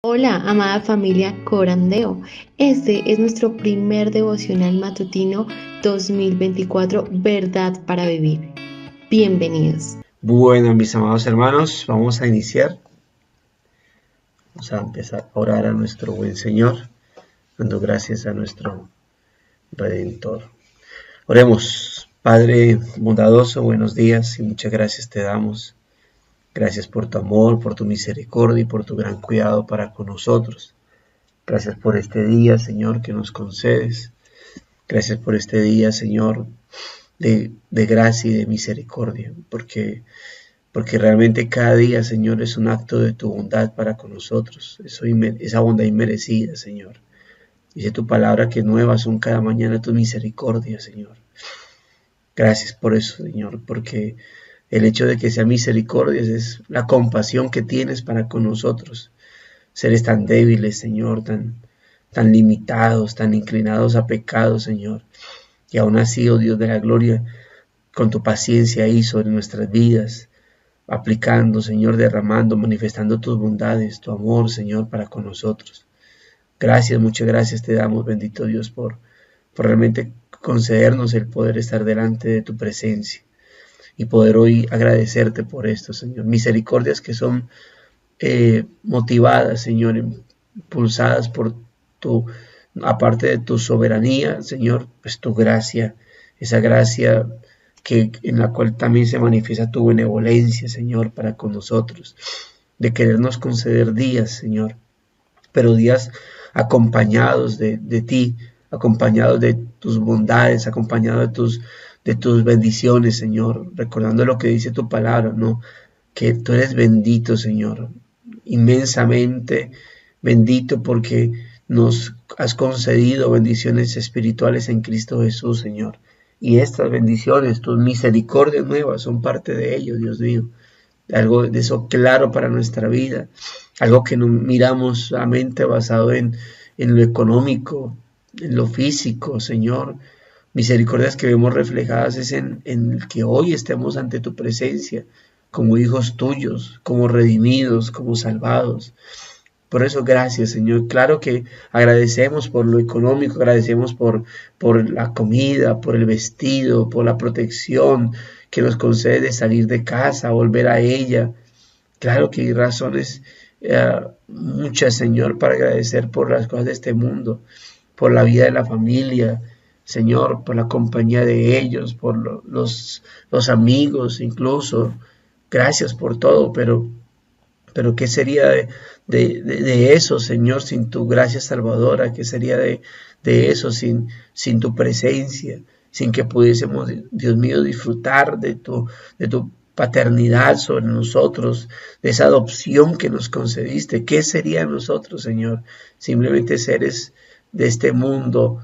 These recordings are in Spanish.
Hola, amada familia Corandeo. Este es nuestro primer devocional matutino 2024, Verdad para Vivir. Bienvenidos. Bueno, mis amados hermanos, vamos a iniciar. Vamos a empezar a orar a nuestro buen Señor, dando gracias a nuestro Redentor. Oremos, Padre bondadoso, buenos días y muchas gracias te damos. Gracias por tu amor, por tu misericordia y por tu gran cuidado para con nosotros. Gracias por este día, Señor, que nos concedes. Gracias por este día, Señor, de gracia y de misericordia, porque realmente cada día, Señor, es un acto de tu bondad para con nosotros, esa bondad inmerecida, Señor. Dice tu palabra que nuevas son cada mañana tus misericordias, Señor. Gracias por eso, Señor, porque el hecho de que sea misericordias es la compasión que tienes para con nosotros, seres tan débiles, Señor, tan limitados, tan inclinados a pecado, Señor. Y aún así, oh Dios de la gloria, con tu paciencia ahí sobre nuestras vidas, aplicando, Señor, derramando, manifestando tus bondades, tu amor, Señor, para con nosotros. Gracias, muchas gracias te damos, bendito Dios, por realmente concedernos el poder estar delante de tu presencia y poder hoy agradecerte por esto, Señor. Misericordias que son motivadas, Señor, impulsadas por tu, aparte de tu soberanía, Señor, pues tu gracia, esa gracia en la cual también se manifiesta tu benevolencia, Señor, para con nosotros, de querernos conceder días, Señor, pero días acompañados de ti, acompañados de tus bondades, acompañados de tus bendiciones, Señor, recordando lo que dice tu palabra, ¿no? Que tú eres bendito, Señor, inmensamente bendito porque nos has concedido bendiciones espirituales en Cristo Jesús, Señor. Y estas bendiciones, tus misericordias nuevas son parte de ello, Dios mío. Algo de eso claro para nuestra vida. Algo que no miramos solamente basado en lo económico, en lo físico, Señor. Misericordias que vemos reflejadas es en el que hoy estemos ante tu presencia, como hijos tuyos, como redimidos, como salvados. Por eso, gracias, Señor. Claro que agradecemos por lo económico, agradecemos por la comida, por el vestido, por la protección que nos concede de salir de casa, volver a ella. Claro que hay razones muchas, Señor, para agradecer por las cosas de este mundo, por la vida de la familia, Señor, por la compañía de ellos, por los amigos incluso. Gracias por todo, pero ¿qué sería de eso, Señor, sin tu gracia salvadora? ¿Qué sería de eso sin tu presencia? Sin que pudiésemos, Dios mío, disfrutar de tu paternidad sobre nosotros, de esa adopción que nos concediste. ¿Qué sería de nosotros, Señor? Simplemente seres de este mundo,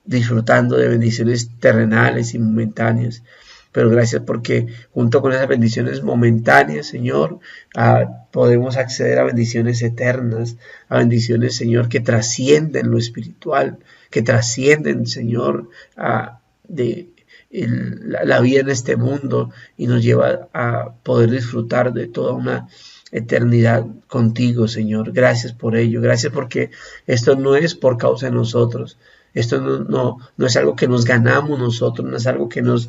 disfrutando de bendiciones terrenales y momentáneas. Pero gracias porque junto con esas bendiciones momentáneas, Señor, podemos acceder a bendiciones eternas, a bendiciones, Señor, que trascienden lo espiritual, que trascienden, Señor, la vida en este mundo y nos lleva a poder disfrutar de toda una eternidad contigo, Señor. Gracias por ello. Gracias porque esto no es por causa de nosotros. Esto no es algo que nos ganamos nosotros, no es algo que nos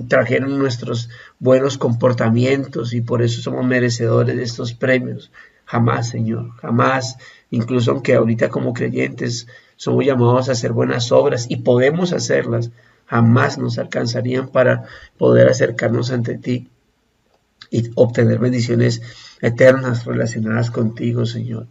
trajeron nuestros buenos comportamientos y por eso somos merecedores de estos premios. Jamás, Señor, jamás. Incluso aunque ahorita como creyentes somos llamados a hacer buenas obras y podemos hacerlas, jamás nos alcanzarían para poder acercarnos ante ti y obtener bendiciones eternas relacionadas contigo, Señor.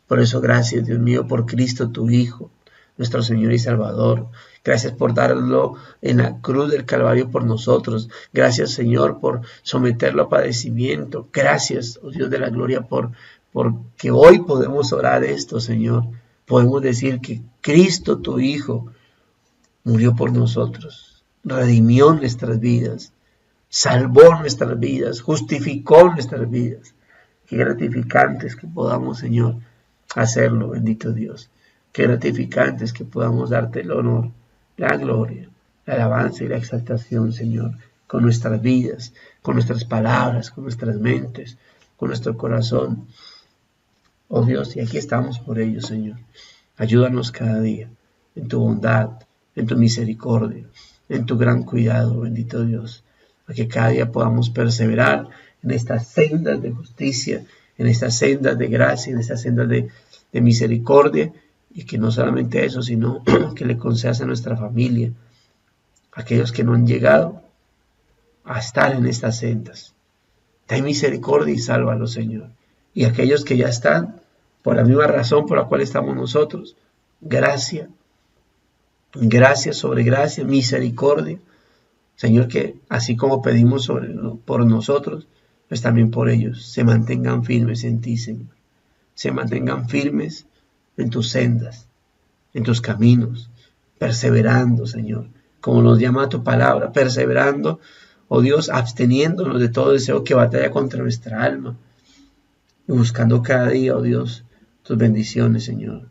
Por eso, gracias, Dios mío, por Cristo, tu Hijo, nuestro Señor y Salvador. Gracias por darlo en la cruz del Calvario por nosotros. Gracias, Señor, por someterlo a padecimiento. Gracias, oh Dios de la gloria, porque hoy podemos orar esto, Señor. Podemos decir que Cristo, tu Hijo, murió por nosotros, redimió nuestras vidas, salvó nuestras vidas, justificó nuestras vidas. Qué gratificantes que podamos, Señor, hacerlo, bendito Dios. Qué gratificantes que podamos darte el honor, la gloria, la alabanza y la exaltación, Señor, con nuestras vidas, con nuestras palabras, con nuestras mentes, con nuestro corazón. oh Dios, y aquí estamos por ellos, Señor. Ayúdanos cada día en tu bondad, en tu misericordia, en tu gran cuidado, bendito Dios, a que cada día podamos perseverar en estas sendas de justicia, en estas sendas de gracia, en estas sendas de misericordia, y que no solamente eso, sino que le concedas a nuestra familia, a aquellos que no han llegado a estar en estas sendas. Ten misericordia y sálvalos, Señor. Y aquellos que ya están, por la misma razón por la cual estamos nosotros, gracia, gracia sobre gracia, misericordia. Señor, que así como pedimos por nosotros, pues también por ellos se mantengan firmes en ti, Señor. Se mantengan firmes en tus sendas, en tus caminos, perseverando, Señor, como nos llama tu palabra, perseverando, oh Dios, absteniéndonos de todo deseo que batalla contra nuestra alma y buscando cada día, oh Dios, tus bendiciones, Señor.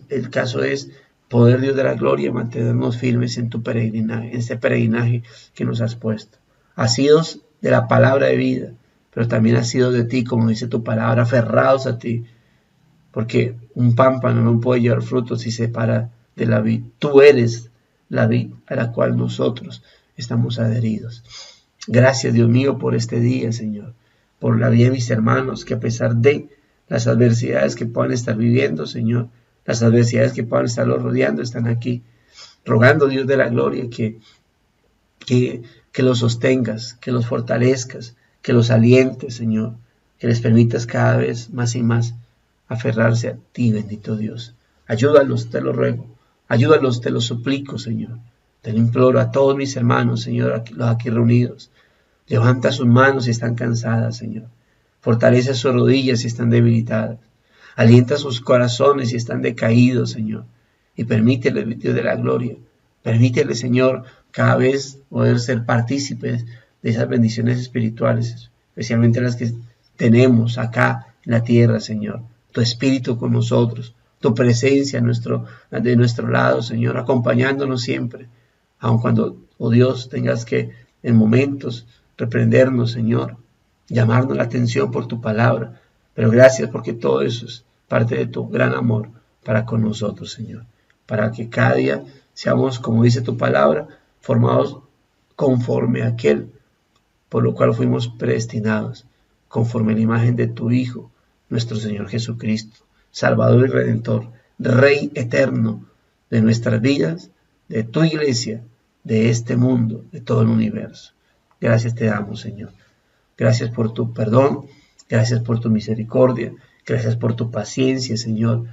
El caso es poder, Dios de la gloria, mantenernos firmes en tu peregrinaje, en este peregrinaje que nos has puesto. Asidos de la palabra de vida, pero también asidos de ti, como dice tu palabra, aferrados a ti, porque un pámpano no puede llevar frutos si se separa de la vid. Tú eres la vid a la cual nosotros estamos adheridos. Gracias, Dios mío, por este día, Señor, por la vida de mis hermanos, que a pesar de las adversidades que puedan estar viviendo, Señor, las adversidades que puedan estarlos rodeando, están aquí, rogando, Dios de la gloria, que los sostengas, que los fortalezcas, que los alientes, Señor, que les permitas cada vez más y más aferrarse a ti, bendito Dios. Ayúdalos, te lo ruego. Ayúdalos, te lo suplico, Señor. Te lo imploro a todos mis hermanos, Señor, los aquí reunidos. Levanta sus manos si están cansadas, Señor. Fortalece sus rodillas si están debilitadas. Alienta sus corazones si están decaídos, Señor. Y permítele, Dios de la gloria. Permítele, Señor, cada vez poder ser partícipes de esas bendiciones espirituales, especialmente las que tenemos acá en la tierra, Señor. Tu Espíritu con nosotros, tu presencia de nuestro lado, Señor, acompañándonos siempre, aun cuando, oh Dios, tengas que en momentos reprendernos, Señor, llamarnos la atención por tu palabra, pero gracias porque todo eso es parte de tu gran amor para con nosotros, Señor, para que cada día seamos, como dice tu palabra, formados conforme a aquel por lo cual fuimos predestinados, conforme a la imagen de tu Hijo, nuestro Señor Jesucristo, Salvador y Redentor, Rey eterno de nuestras vidas, de tu iglesia, de este mundo, de todo el universo. Gracias te damos, Señor. Gracias por tu perdón, gracias por tu misericordia, gracias por tu paciencia, Señor,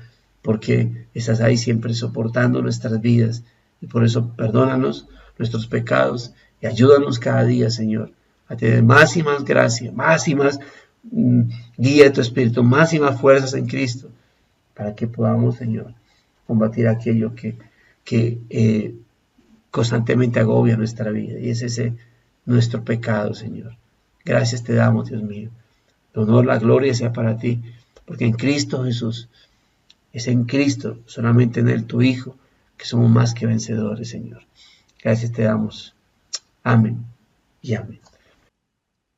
porque estás ahí siempre soportando nuestras vidas y por eso perdónanos nuestros pecados y ayúdanos cada día, Señor, a tener más y más gracia, más y más guía de tu Espíritu, más y más fuerzas en Cristo, para que podamos, Señor, combatir aquello que constantemente agobia nuestra vida, y es ese nuestro pecado, Señor. Gracias te damos, Dios mío. El honor, la gloria sea para ti, porque en Cristo Jesús, es en Cristo, solamente en Él, tu Hijo, que somos más que vencedores, Señor. Gracias te damos. Amén y amén.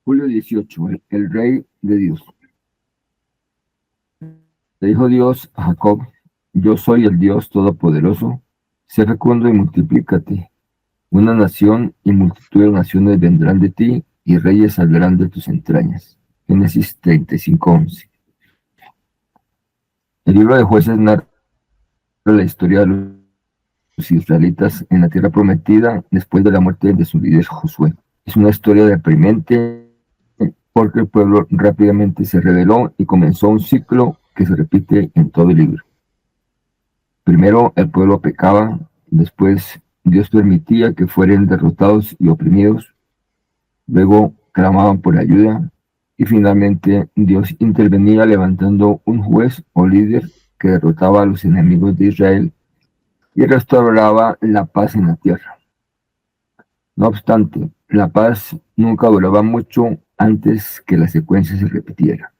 Julio 18, el Rey de Dios. Le dijo Dios a Jacob: yo soy el Dios Todopoderoso, sé fecundo y multiplícate. Una nación y multitud de naciones vendrán de ti, y reyes saldrán de tus entrañas. Génesis 35:11. El libro de Jueces narra la historia de los israelitas en la tierra prometida después de la muerte de su líder Josué. Es una historia deprimente porque el pueblo rápidamente se rebeló y comenzó un ciclo que se repite en todo el libro. Primero el pueblo pecaba, después Dios permitía que fueran derrotados y oprimidos, luego clamaban por ayuda y finalmente Dios intervenía levantando un juez o líder que derrotaba a los enemigos de Israel y restauraba la paz en la tierra. No obstante, la paz nunca duraba mucho antes que la secuencia se repitiera.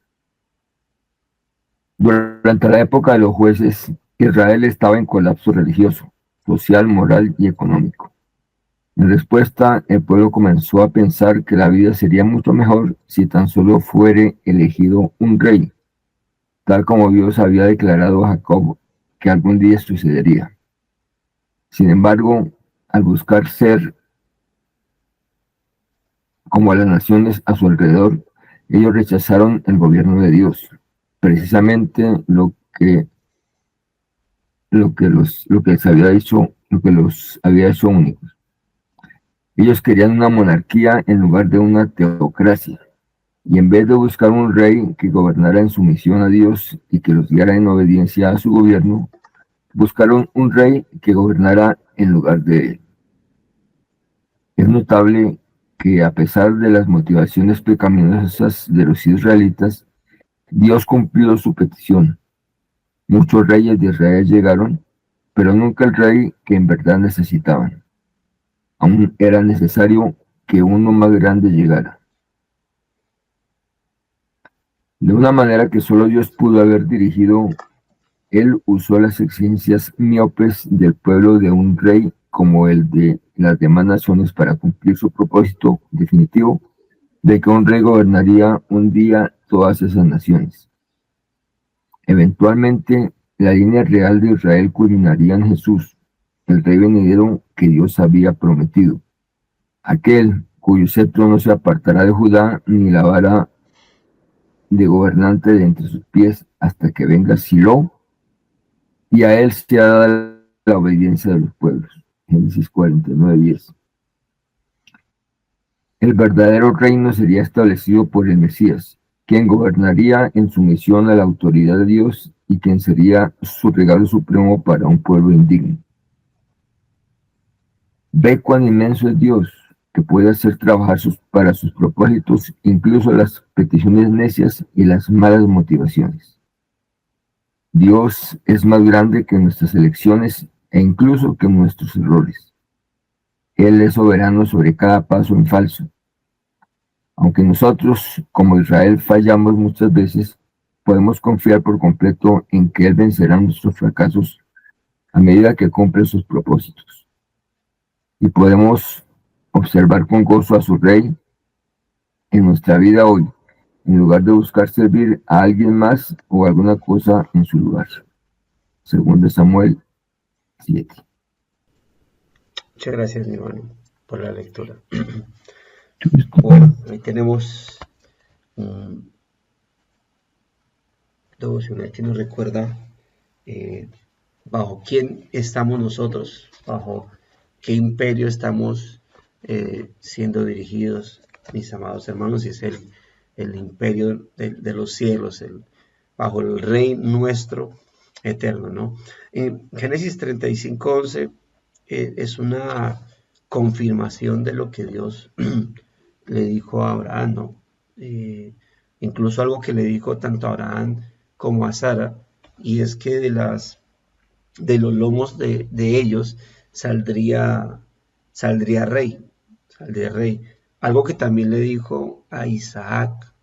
Durante la época de los jueces, Israel estaba en colapso religioso, social, moral y económico. En respuesta, el pueblo comenzó a pensar que la vida sería mucho mejor si tan solo fuera elegido un rey. tal como Dios había declarado a Jacob que algún día sucedería. Sin embargo, al buscar ser como las naciones a su alrededor, ellos rechazaron el gobierno de Dios, precisamente lo que los había hecho únicos. Ellos querían una monarquía en lugar de una teocracia, y en vez de buscar un rey que gobernara en sumisión a Dios y que los guiara en obediencia a su gobierno, buscaron un rey que gobernara en lugar de él. Es notable que a pesar de las motivaciones pecaminosas de los israelitas, Dios cumplió su petición. Muchos reyes de Israel llegaron, pero nunca el rey que en verdad necesitaban. Aún era necesario que uno más grande llegara. De una manera que solo Dios pudo haber dirigido, él usó las exigencias miopes del pueblo de un rey como el de las demás naciones para cumplir su propósito definitivo de que un rey gobernaría un día todas esas naciones. Eventualmente, la línea real de Israel culminaría en Jesús, el rey venidero que Dios había prometido, aquel cuyo cetro no se apartará de Judá ni la vara de gobernante de entre sus pies hasta que venga Silo, y a él se ha dado la obediencia de los pueblos. Génesis 49:10. El verdadero reino sería establecido por el Mesías, quien gobernaría en sumisión a la autoridad de Dios y quien sería su regalo supremo para un pueblo indigno. Ve cuán inmenso es Dios, que puede hacer trabajar para sus propósitos incluso las peticiones necias y las malas motivaciones. Dios es más grande que nuestras elecciones e incluso que nuestros errores. Él es soberano sobre cada paso en falso. Aunque nosotros, como Israel, fallamos muchas veces, podemos confiar por completo en que Él vencerá nuestros fracasos a medida que cumple sus propósitos. Y podemos observar con gozo a su Rey en nuestra vida hoy, en lugar de buscar servir a alguien más o alguna cosa en su lugar. Segundo Samuel 7. Muchas gracias, mi hermano, por la lectura. Bueno, ahí tenemos un devocional que nos recuerda bajo quién estamos nosotros, bajo qué imperio estamos siendo dirigidos, mis amados hermanos, y es el imperio de los cielos, bajo el rey nuestro eterno, ¿no? En Génesis 35:11 es una confirmación de lo que Dios le dijo a Abraham, ¿no? Incluso algo que le dijo tanto a Abraham como a Sara, y es que de los lomos de ellos saldría rey. Algo que también le dijo a Isaac,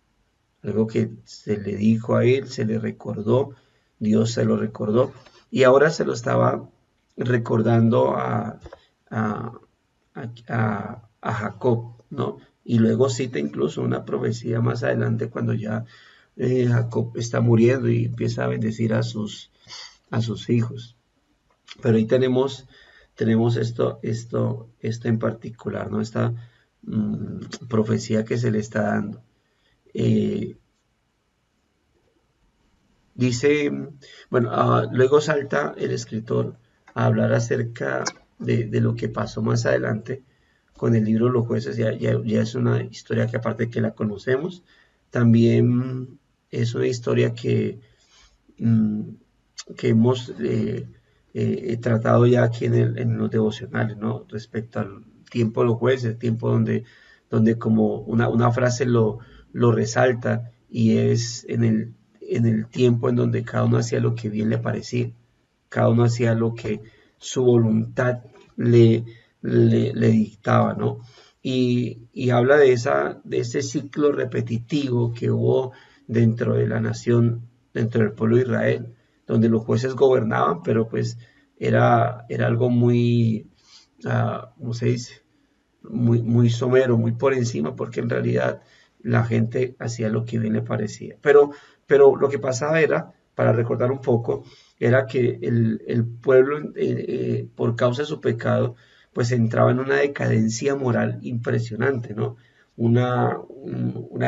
algo que se le dijo a él, se le recordó, Dios se lo recordó, y ahora se lo estaba recordando a Jacob, ¿no? Y luego cita incluso una profecía más adelante cuando ya Jacob está muriendo y empieza a bendecir a sus hijos. Pero ahí tenemos esto en particular, ¿no? Esta profecía que se le está dando. Dice, bueno, luego salta el escritor a hablar acerca de lo que pasó más adelante con el libro de los jueces. Ya es una historia que, aparte de que la conocemos, también es una historia que hemos tratado ya aquí en los devocionales, ¿no? Respecto al tiempo de los jueces, tiempo donde como una frase lo resalta, y es en el tiempo en donde cada uno hacía lo que bien le parecía, cada uno hacía lo que su voluntad le dictaba, ¿no? Y habla de ese ciclo repetitivo que hubo dentro de la nación, dentro del pueblo de Israel, donde los jueces gobernaban, pero pues era algo muy, ¿cómo se dice? Muy somero, muy por encima, porque en realidad la gente hacía lo que bien le parecía. Pero Pero lo que pasaba era, para recordar un poco, era que el pueblo, por causa de su pecado, pues entraba en una decadencia moral impresionante, ¿no? Una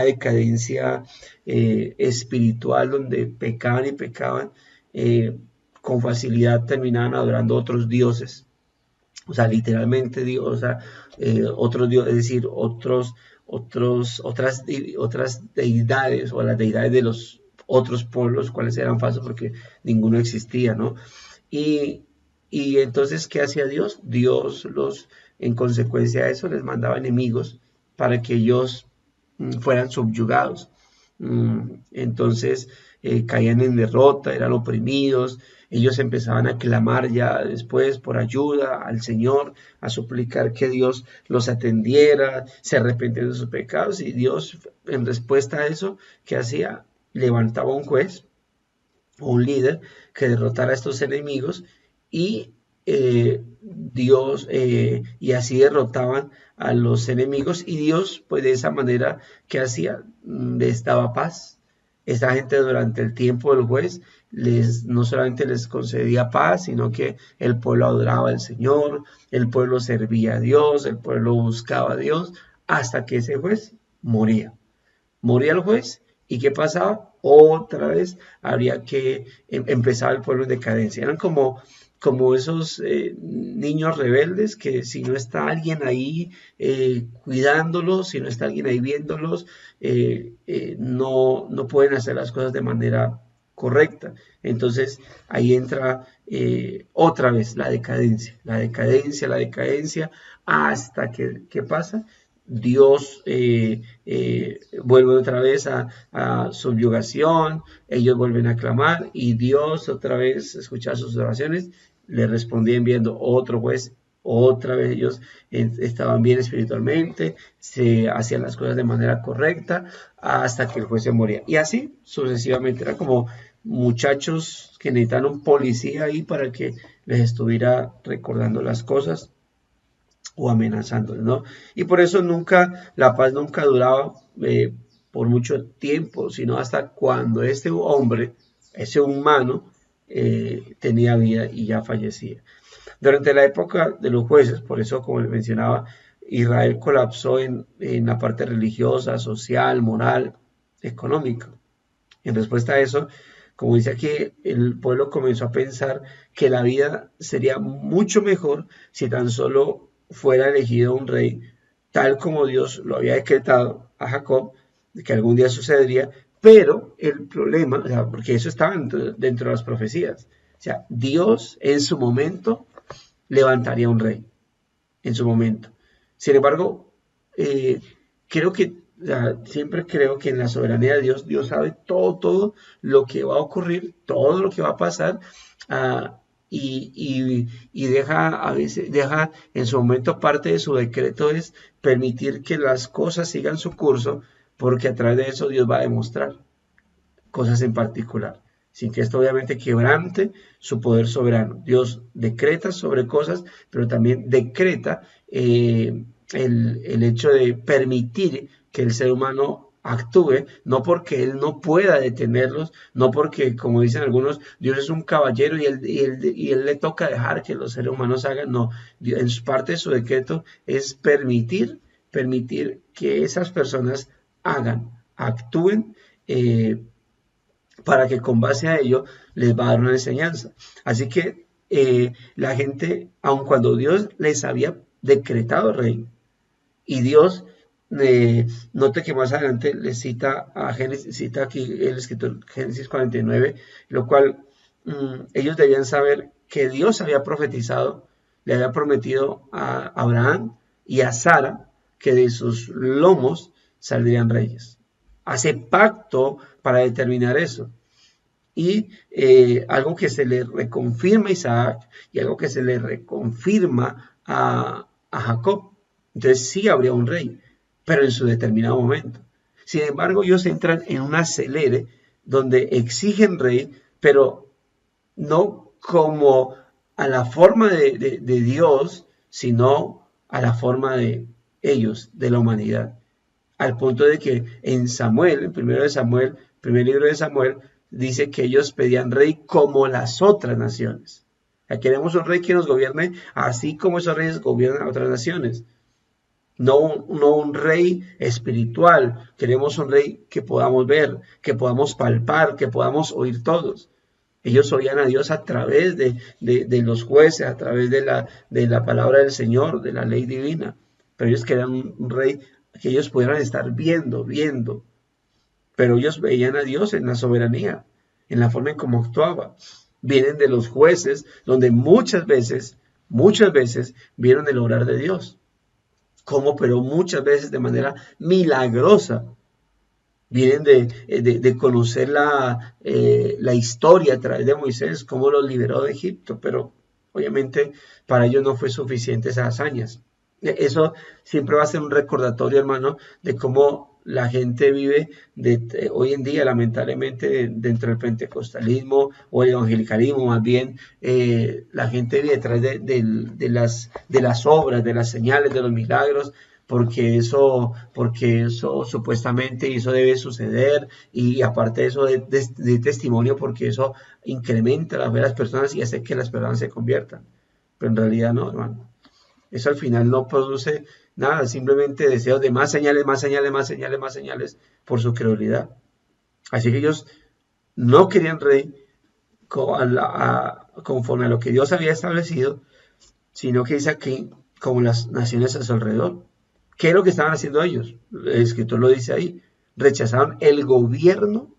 decadencia espiritual donde pecaban y pecaban, con facilidad terminaban adorando otros dioses, o sea, literalmente Dios, o sea, otros dioses, es decir, otras deidades o las deidades de los otros pueblos, cuáles eran falsos porque ninguno existía, ¿no? Y, y entonces, ¿qué hacía Dios? Dios en consecuencia de eso, les mandaba enemigos para que ellos fueran subyugados. Entonces caían en derrota, eran oprimidos, ellos empezaban a clamar ya después por ayuda al Señor, a suplicar que Dios los atendiera, se arrepentían de sus pecados, y Dios, en respuesta a eso, ¿qué hacía? Levantaba un juez o un líder que derrotara a estos enemigos, y y así derrotaban a los enemigos, y Dios, pues de esa manera, ¿qué hacía? Les daba paz. Esta gente, durante el tiempo del juez, no solamente les concedía paz, sino que el pueblo adoraba al Señor, el pueblo servía a Dios, el pueblo buscaba a Dios, hasta que ese juez moría. Moría el juez, ¿y qué pasaba? Otra vez habría que empezar el pueblo en decadencia. Eran como esos niños rebeldes que, si no está alguien ahí cuidándolos, si no está alguien ahí viéndolos, no pueden hacer las cosas de manera correcta. Entonces ahí entra otra vez la decadencia, hasta que, ¿qué pasa? Dios vuelve otra vez a subyugación, ellos vuelven a clamar, y Dios otra vez escucha sus oraciones, le respondía enviando otro juez. Otra vez ellos estaban bien espiritualmente, se hacían las cosas de manera correcta, hasta que el juez se moría. Y así sucesivamente. Era como muchachos que necesitaban un policía ahí para que les estuviera recordando las cosas o amenazándoles, ¿no? Y por eso la paz nunca duraba por mucho tiempo, sino hasta cuando este hombre, ese humano, tenía vida y ya fallecía. Durante la época de los jueces, por eso, como les mencionaba, Israel colapsó en la parte religiosa, social, moral, económica. En respuesta a eso, como dice aquí, el pueblo comenzó a pensar que la vida sería mucho mejor si tan solo fuera elegido un rey, tal como Dios lo había decretado a Jacob, que algún día sucedería. Pero el problema, o sea, porque eso estaba dentro de las profecías, o sea, Dios en su momento levantaría un rey, en su momento. Sin embargo, siempre creo que en la soberanía de Dios, Dios sabe todo lo que va a ocurrir, todo lo que va a pasar, y a veces deja en su momento, parte de su decreto es permitir que las cosas sigan su curso, porque a través de eso Dios va a demostrar cosas en particular, sin que esto obviamente quebrante su poder soberano. Dios decreta sobre cosas, pero también decreta el hecho de permitir que el ser humano actúe, no porque él no pueda detenerlos, no porque, como dicen algunos, Dios es un caballero y él le toca dejar que los seres humanos hagan. No, en parte de su decreto es permitir que esas personas actúen, para que con base a ello les va a dar una enseñanza. Así que la gente, aun cuando Dios les había decretado rey, y Dios, note que más adelante les cita aquí el escritor Génesis 49, lo cual ellos debían saber que Dios había profetizado, le había prometido a Abraham y a Sara que de sus lomos saldrían reyes. Hace pacto para determinar eso. Y algo que se le reconfirma a Isaac y algo que se le reconfirma a Jacob. Entonces sí habría un rey, pero en su determinado momento. Sin embargo, ellos entran en un acelere donde exigen rey, pero no como a la forma de Dios, sino a la forma de ellos, de la humanidad. Al punto de que en 1 Samuel primer libro de Samuel, dice que ellos pedían rey como las otras naciones. Queremos un rey que nos gobierne así como esos reyes gobiernan a otras naciones. No un rey espiritual, queremos un rey que podamos ver, que podamos palpar, que podamos oír todos. Ellos oían a Dios a través de los jueces, a través de la palabra del Señor, de la ley divina. Pero ellos querían un rey que ellos pudieran estar viendo. Pero ellos veían a Dios en la soberanía, en la forma en cómo actuaba. Vienen de los jueces, donde muchas veces vieron el obrar de Dios. Cómo operó muchas veces de manera milagrosa. Vienen de conocer la historia a través de Moisés, cómo los liberó de Egipto, pero obviamente para ellos no fue suficiente esas hazañas. Eso siempre va a ser un recordatorio, hermano, de cómo la gente vive hoy en día, lamentablemente, dentro del pentecostalismo o el evangelicalismo, más bien, la gente vive detrás de las obras, de las señales, de los milagros, porque eso supuestamente eso debe suceder, y aparte de eso de testimonio, porque eso incrementa la fe de las personas y hace que las personas se conviertan. Pero en realidad no, hermano. Eso al final no produce nada, simplemente deseos de más señales por su credulidad. Así que ellos no querían rey conforme a lo que Dios había establecido, sino que dice aquí, como las naciones a su alrededor. ¿Qué es lo que estaban haciendo ellos? El escritor lo dice ahí. Rechazaron el gobierno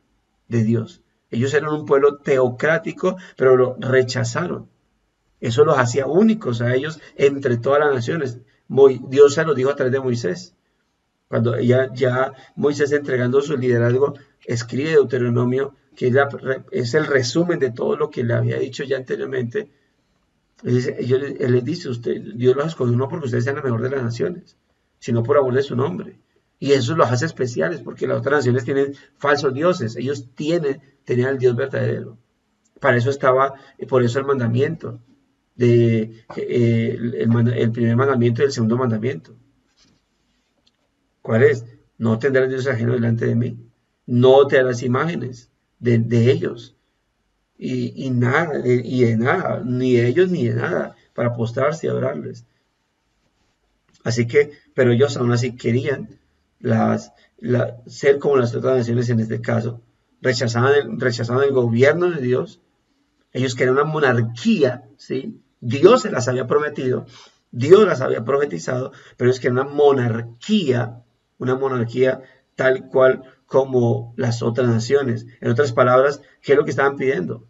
de Dios. Ellos eran un pueblo teocrático, pero lo rechazaron. Eso los hacía únicos a ellos entre todas las naciones. Dios se lo dijo a través de Moisés. Cuando ya Moisés, entregando su liderazgo, escribe Deuteronomio, que es el resumen de todo lo que le había dicho ya anteriormente. Él les dice, Dios los escogió no porque ustedes sean la mejor de las naciones, sino por amor de su nombre. Y eso los hace especiales, porque las otras naciones tienen falsos dioses. Ellos tenían el Dios verdadero. Para eso por eso el mandamiento. El primer mandamiento y el segundo mandamiento. ¿Cuál es? No tendrás dioses ajenos delante de mí. No te harás imágenes de ellos. Y nada, de nada, ni de ellos ni de nada, para postrarse y adorarles. Así que, pero ellos aún así querían ser como las otras naciones en este caso. Rechazaban el gobierno de Dios. Ellos querían una monarquía, ¿sí? Dios se las había prometido, Dios las había profetizado, pero es que una monarquía tal cual como las otras naciones. En otras palabras, ¿qué es lo que estaban pidiendo?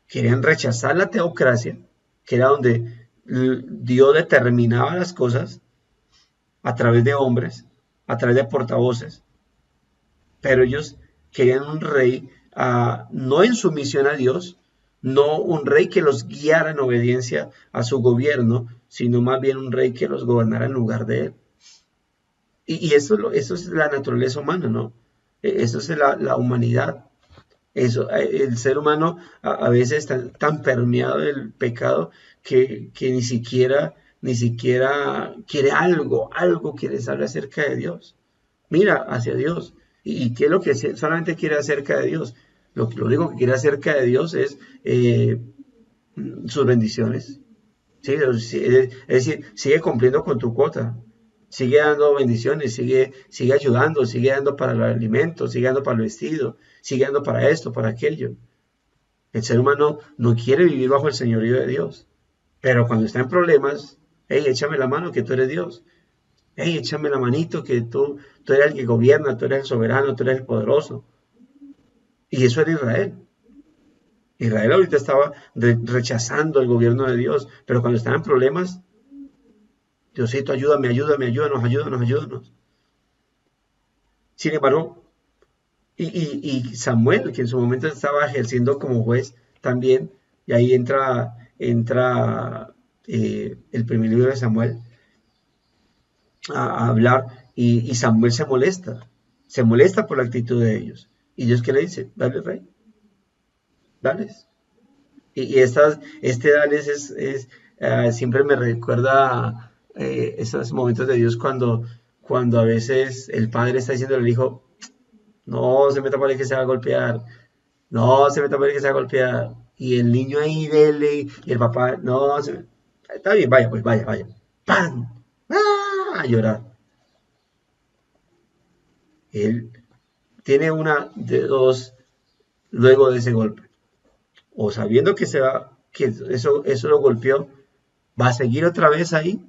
Querían rechazar la teocracia, que era donde Dios determinaba las cosas a través de hombres, a través de portavoces, pero ellos querían un rey no en sumisión a Dios, no un rey que los guiara en obediencia a su gobierno, sino más bien un rey que los gobernara en lugar de él. Y eso es la naturaleza humana, ¿no? Eso es la humanidad. El ser humano a veces está tan permeado del pecado que ni siquiera quiere algo quiere saber acerca de Dios. Mira hacia Dios. ¿Y qué es lo que solamente quiere acerca de Dios? Lo único que quiere acerca de Dios es sus bendiciones. ¿Sí? Es decir, sigue cumpliendo con tu cuota. Sigue dando bendiciones, sigue ayudando, sigue dando para el alimento, sigue dando para el vestido, sigue dando para esto, para aquello. El ser humano no quiere vivir bajo el señorío de Dios. Pero cuando está en problemas, hey, échame la mano que tú eres Dios. Hey, échame la manito que tú eres el que gobierna, tú eres el soberano, tú eres el poderoso. Y eso era Israel. Israel ahorita estaba rechazando el gobierno de Dios, pero cuando estaba en problemas, Diosito, ayúdanos. Sin embargo, y Samuel, que en su momento estaba ejerciendo como juez también, y ahí entra el primer libro de Samuel a hablar, y Samuel se molesta por la actitud de ellos. Y Dios, ¿qué le dice? Dale, rey, dales. Y dales siempre me recuerda esos momentos de Dios cuando a veces el padre está diciendo al hijo, no se meta por ahí que se va a golpear, no se meta por ahí que se va a golpear. Y el niño ahí dele, y el papá, no, está bien, vaya, pues vaya, vaya. ¡Pam! ¡Ah! A llorar. Él tiene una de dos luego de ese golpe. O sabiendo que que eso lo golpeó, va a seguir otra vez ahí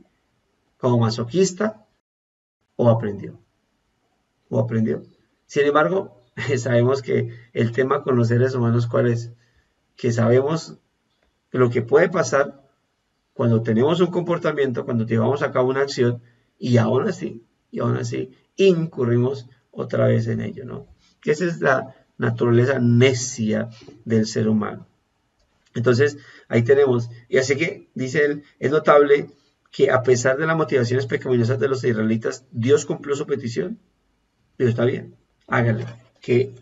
como masoquista, o aprendió. O aprendió. Sin embargo, sabemos que el tema con los seres humanos, ¿cuál es? Que sabemos lo que puede pasar cuando tenemos un comportamiento, cuando llevamos a cabo una acción, y aún así, incurrimos otra vez en ello, ¿no? Que esa es la naturaleza necia del ser humano. Entonces, ahí tenemos, y así que, dice él, es notable que a pesar de las motivaciones pecaminosas de los israelitas, Dios cumplió su petición. Dios, está bien, hágale, que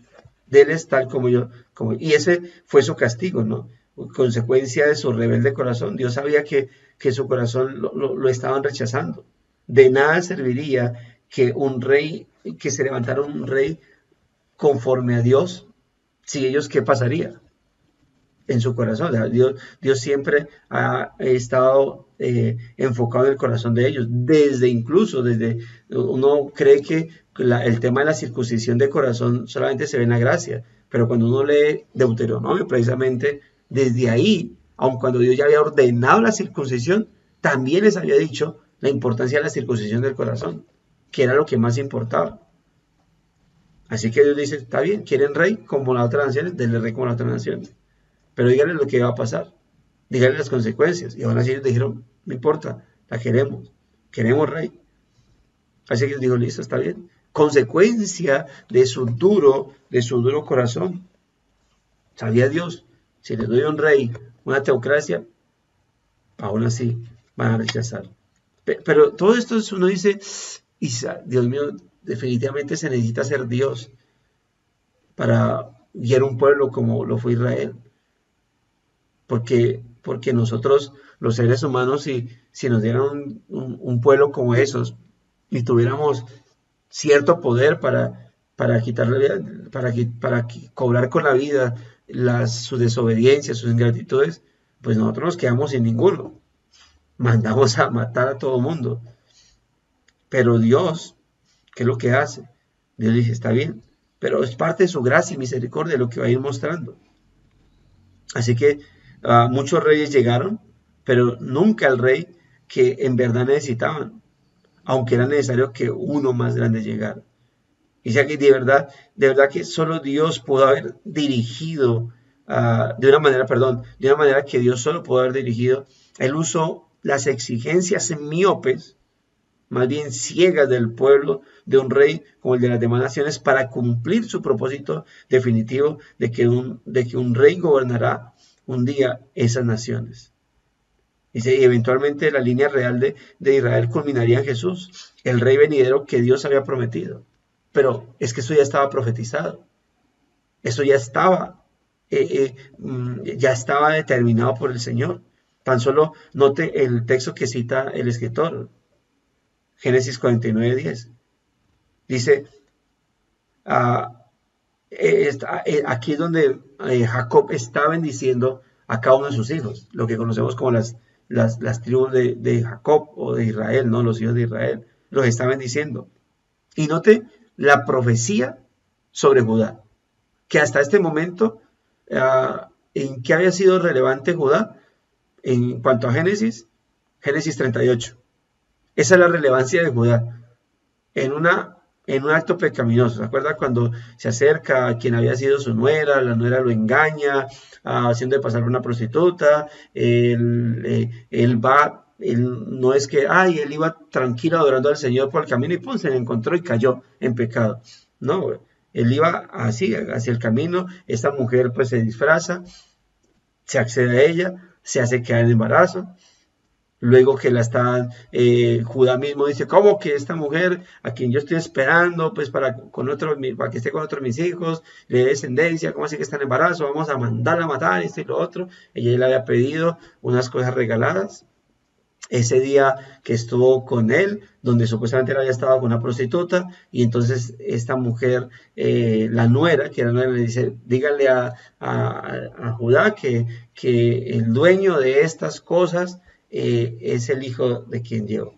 déles tal como yo, y ese fue su castigo, ¿no? Consecuencia de su rebelde corazón. Dios sabía que su corazón lo estaban rechazando. De nada serviría que un rey, que se levantara un rey conforme a Dios, si ellos, ¿qué pasaría? En su corazón. Dios siempre ha estado enfocado en el corazón de ellos, desde uno cree que el tema de la circuncisión de corazón solamente se ve en la gracia, pero cuando uno lee Deuteronomio, precisamente desde ahí, aun cuando Dios ya había ordenado la circuncisión, también les había dicho la importancia de la circuncisión del corazón, que era lo que más importaba. Así que Dios dice, está bien, quieren rey como las otras naciones, denle rey como las otras naciones. Pero díganle lo que va a pasar, díganle las consecuencias. Y aún así ellos dijeron, no importa, la queremos rey. Así que dijo, listo, está bien. Consecuencia de su duro corazón. Sabía Dios, si les doy un rey, una teocracia, aún así van a rechazar. Pero todo esto uno dice, Dios mío, definitivamente se necesita ser Dios para guiar un pueblo como lo fue Israel. Porque nosotros, los seres humanos, si nos dieran un pueblo como esos y tuviéramos cierto poder para quitarle, para cobrar con la vida sus desobediencias, sus ingratitudes, pues nosotros nos quedamos sin ninguno. Mandamos a matar a todo mundo. Pero Dios, ¿qué es lo que hace? Dios dice, está bien, pero es parte de su gracia y misericordia lo que va a ir mostrando. Así que muchos reyes llegaron, pero nunca el rey que en verdad necesitaban, aunque era necesario que uno más grande llegara. Y sea que de verdad que solo Dios pudo haber dirigido, de una manera que Dios solo pudo haber dirigido. Él usó las exigencias miopes, más bien ciegas del pueblo de un rey como el de las demás naciones, para cumplir su propósito definitivo de que un rey gobernará un día esas naciones. Y eventualmente la línea real de Israel culminaría en Jesús, el rey venidero que Dios había prometido. Pero es que eso ya estaba profetizado. Eso ya estaba determinado por el Señor. Tan solo note el texto que cita el escritor, Génesis 49:10. Dice, aquí es donde Jacob está bendiciendo a cada uno de sus hijos, lo que conocemos como las tribus de Jacob o de Israel, ¿no? Los hijos de Israel, los está bendiciendo. Y note la profecía sobre Judá, que hasta este momento, ¿en qué había sido relevante Judá? En cuanto a Génesis 38. Esa es la relevancia de Judá. En un acto pecaminoso, ¿se acuerda? Cuando se acerca a quien había sido su nuera, la nuera lo engaña, haciendo de pasar por una prostituta, él no es que, él iba tranquilo adorando al Señor por el camino y pum, se le encontró y cayó en pecado. No, él iba así, hacia el camino, esta mujer pues se disfraza, se accede a ella, se hace quedar en embarazo. Luego que Judá mismo dice, ¿cómo que esta mujer a quien yo estoy esperando, pues para que esté con otros mis hijos, le dé descendencia, cómo así que está en embarazo, vamos a mandarla a matar, esto y lo otro? Ella le había pedido unas cosas regaladas, ese día que estuvo con él, donde supuestamente él había estado con una prostituta, y entonces esta mujer, la nuera, que era nuera, le dice, díganle a Judá que el dueño de estas cosas es el hijo de quien llegó.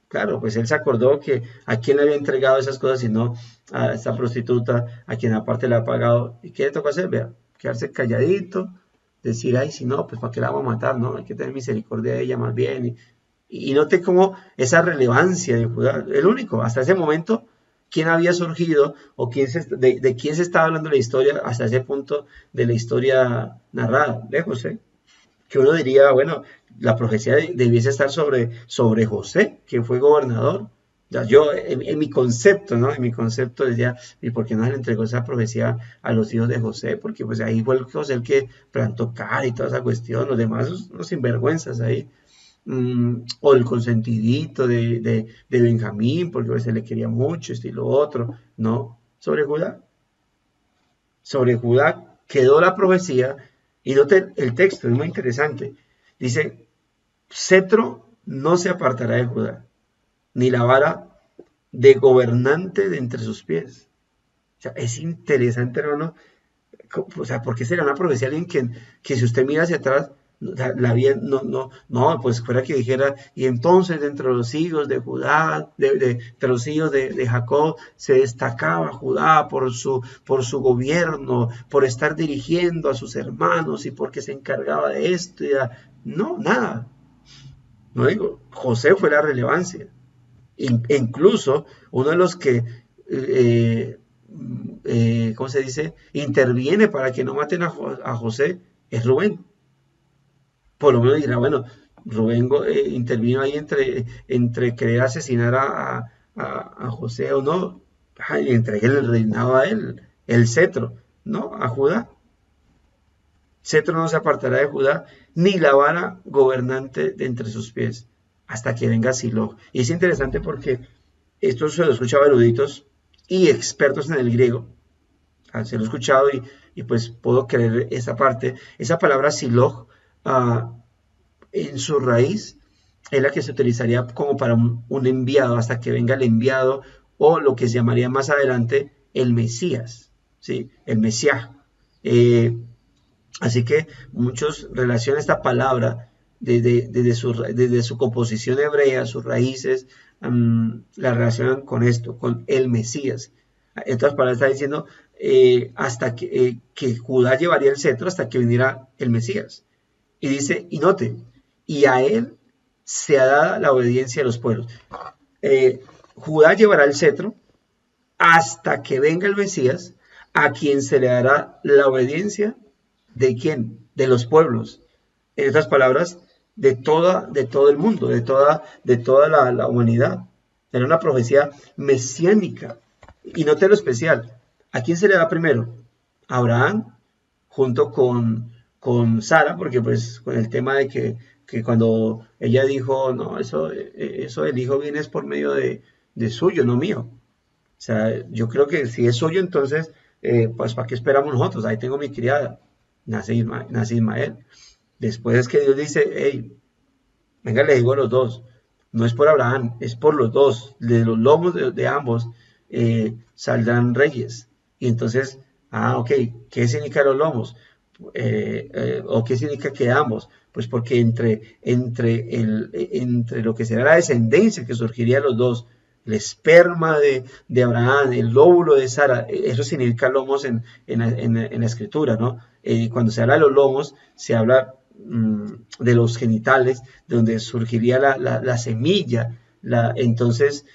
Claro, pues él se acordó que a quién le había entregado esas cosas, sino a esta prostituta, a quien aparte le ha pagado. ¿Y qué le tocó hacer? Vea, quedarse calladito, decir, ay, si no, pues ¿para qué la vamos a matar? No, hay que tener misericordia de ella más bien. Y note cómo esa relevancia de Judá, el único, hasta ese momento, quién había surgido o de quién se estaba hablando la historia hasta ese punto de la historia narrada, de José, que uno diría, bueno, la profecía debiese estar sobre José, que fue gobernador. Ya, yo, en mi concepto, ¿no? En mi concepto decía, ¿y por qué no se le entregó esa profecía a los hijos de José? Porque pues ahí fue José el que plantó cara y toda esa cuestión, los demás, los sinvergüenzas ahí. O el consentidito de Benjamín, porque pues, se le quería mucho, esto y lo otro. No, sobre Judá. Sobre Judá quedó la profecía, y note el texto, es muy interesante. Dice, cetro no se apartará de Judá, ni la vara de gobernante de entre sus pies. O sea, es interesante, hermano. O sea, ¿por qué sería una profecía de alguien que si usted mira hacia atrás, la vida, no, pues fuera que dijera, y entonces entre los hijos de Judá, entre los hijos de Jacob, se destacaba Judá por su gobierno, por estar dirigiendo a sus hermanos y porque se encargaba de esto. No, nada. No digo, José fue la relevancia. Incluso uno de los que, ¿cómo se dice?, interviene para que no maten a José es Rubén. Por lo menos dirá, bueno, Rubén intervino ahí entre querer asesinar a José o no, y entregué el reinado a él, el cetro, ¿no? A Judá. Cetro no se apartará de Judá, ni la vara gobernante de entre sus pies, hasta que venga Silo. Y es interesante porque esto se lo he escuchado a eruditos y expertos en el griego. Se lo he escuchado y pues puedo creer esa parte. Esa palabra Silo, en su raíz, es la que se utilizaría como para un enviado, hasta que venga el enviado, o lo que se llamaría más adelante el Mesías, ¿sí? El Mesías. Así que muchos relacionan esta palabra desde su composición hebrea, sus raíces, la relacionan con esto, con el Mesías. En otras palabras está diciendo hasta que Judá llevaría el cetro hasta que viniera el Mesías. Y dice, y note, y a él se ha dado la obediencia de los pueblos. Judá llevará el cetro hasta que venga el Mesías, a quien se le dará la obediencia. ¿De quién? De los pueblos. En otras palabras, de todo el mundo, de toda la humanidad. Era una profecía mesiánica. Y note lo especial. ¿A quién se le da primero? A Abraham, junto con Sara, porque pues con el tema de que cuando ella dijo, no, eso del hijo viene es por medio de suyo, no mío. O sea, yo creo que si es suyo, entonces, pues ¿para qué esperamos nosotros? Ahí tengo mi criada. Nace Ismael. Después es que Dios dice, hey, venga, le digo a los dos, no es por Abraham, es por los dos, de los lomos de ambos saldrán reyes. Y entonces, ok, ¿qué significa los lomos? ¿O qué significa que ambos? Pues porque entre lo que será la descendencia que surgiría de los dos, el esperma de Abraham, el óvulo de Sara, eso significa lomos en la escritura, ¿no? Cuando se habla de los lomos, se habla de los genitales, de donde surgiría la semilla. Entonces,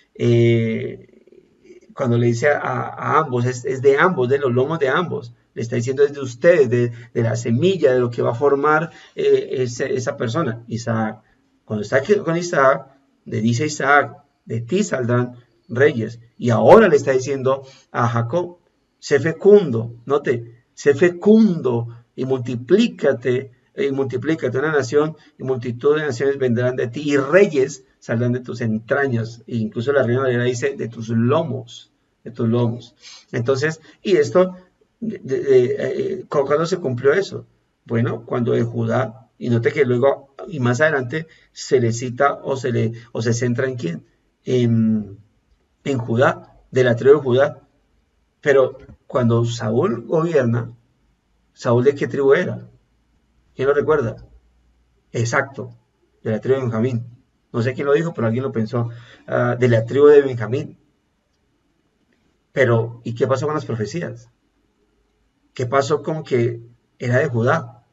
cuando le dice a ambos, es de ambos, de los lomos de ambos. Le está diciendo es de ustedes, de la semilla, de lo que va a formar esa persona. Isaac. Cuando está aquí con Isaac, le dice Isaac, de ti saldrán reyes. Y ahora le está diciendo a Jacob, sé fecundo, note, sé fecundo y multiplícate una nación, y multitud de naciones vendrán de ti, y reyes saldrán de tus entrañas. E incluso la Reina Valera dice, de tus lomos. Entonces, y esto, ¿cuándo se cumplió eso? Bueno, cuando de Judá, y note que luego y más adelante se le cita o se centra en quién, en Judá, de la tribu de Judá. Pero cuando Saúl gobierna, ¿Saúl de qué tribu era? ¿Quién lo recuerda? Exacto, de la tribu de Benjamín. No sé quién lo dijo, pero alguien lo pensó. De la tribu de Benjamín. Pero, ¿y qué pasó con las profecías? ¿Qué pasó con que era de Judá?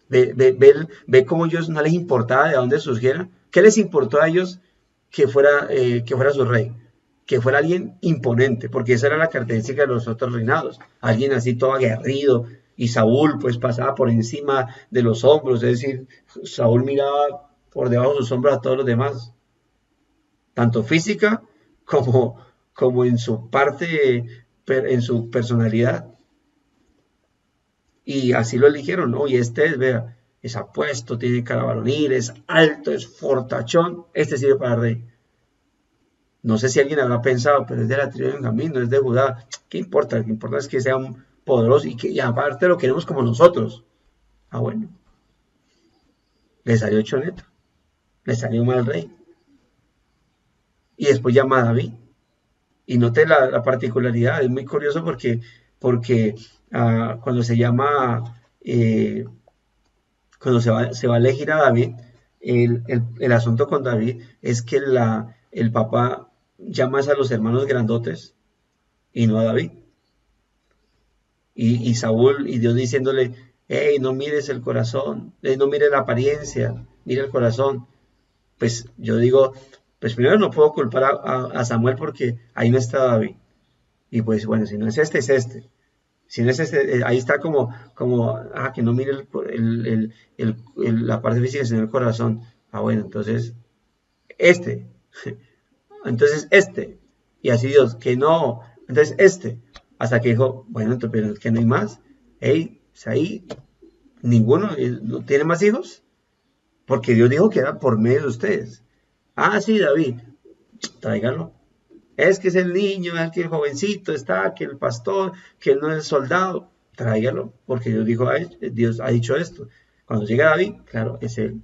Ve cómo ellos no les importaba de dónde surgiera. ¿Qué les importó a ellos que fuera su rey? Que fuera alguien imponente, porque esa era la característica de los otros reinados. Alguien así todo aguerrido, y Saúl pues pasaba por encima de los hombros, es decir, Saúl miraba por debajo de sus hombros a todos los demás, tanto física como en su parte, en su personalidad. Y así lo eligieron, ¿no? Y vea, es apuesto, tiene cara varonil, es alto, es fortachón, este sirve para rey. No sé si alguien habrá pensado, pero es de la tribu de Benjamín, no es de Judá. ¿Qué importa? Lo que importa es que sea un poderoso y aparte lo queremos como nosotros. Ah, bueno. Le salió choneto, le salió mal rey. Y después llama a David. Y note la particularidad, es muy curioso porque cuando se llama, cuando se va a elegir a David, el asunto con David es que el papá llama a los hermanos grandotes y no a David. Y Saúl y Dios diciéndole, hey, no mires el corazón, no mires la apariencia, mira el corazón. Pues yo digo, pues primero no puedo culpar a Samuel porque ahí no está David. Y pues bueno, si no es este, es este. Si no es este, ahí está como que no mire la parte física, sino el corazón. Ah, bueno, entonces, este. Entonces, este. Y así Dios, que no. Entonces, este. Hasta que dijo, bueno, entonces, pero que no hay más. Hey, ahí, ninguno, ¿no tiene más hijos? Porque Dios dijo que era por medio de ustedes. Ah, sí, David, tráiganlo. Es que es el niño, es que el jovencito está, que el pastor, que él no es soldado. Tráigalo, porque Dios ha dicho esto. Cuando llega David, claro, es él.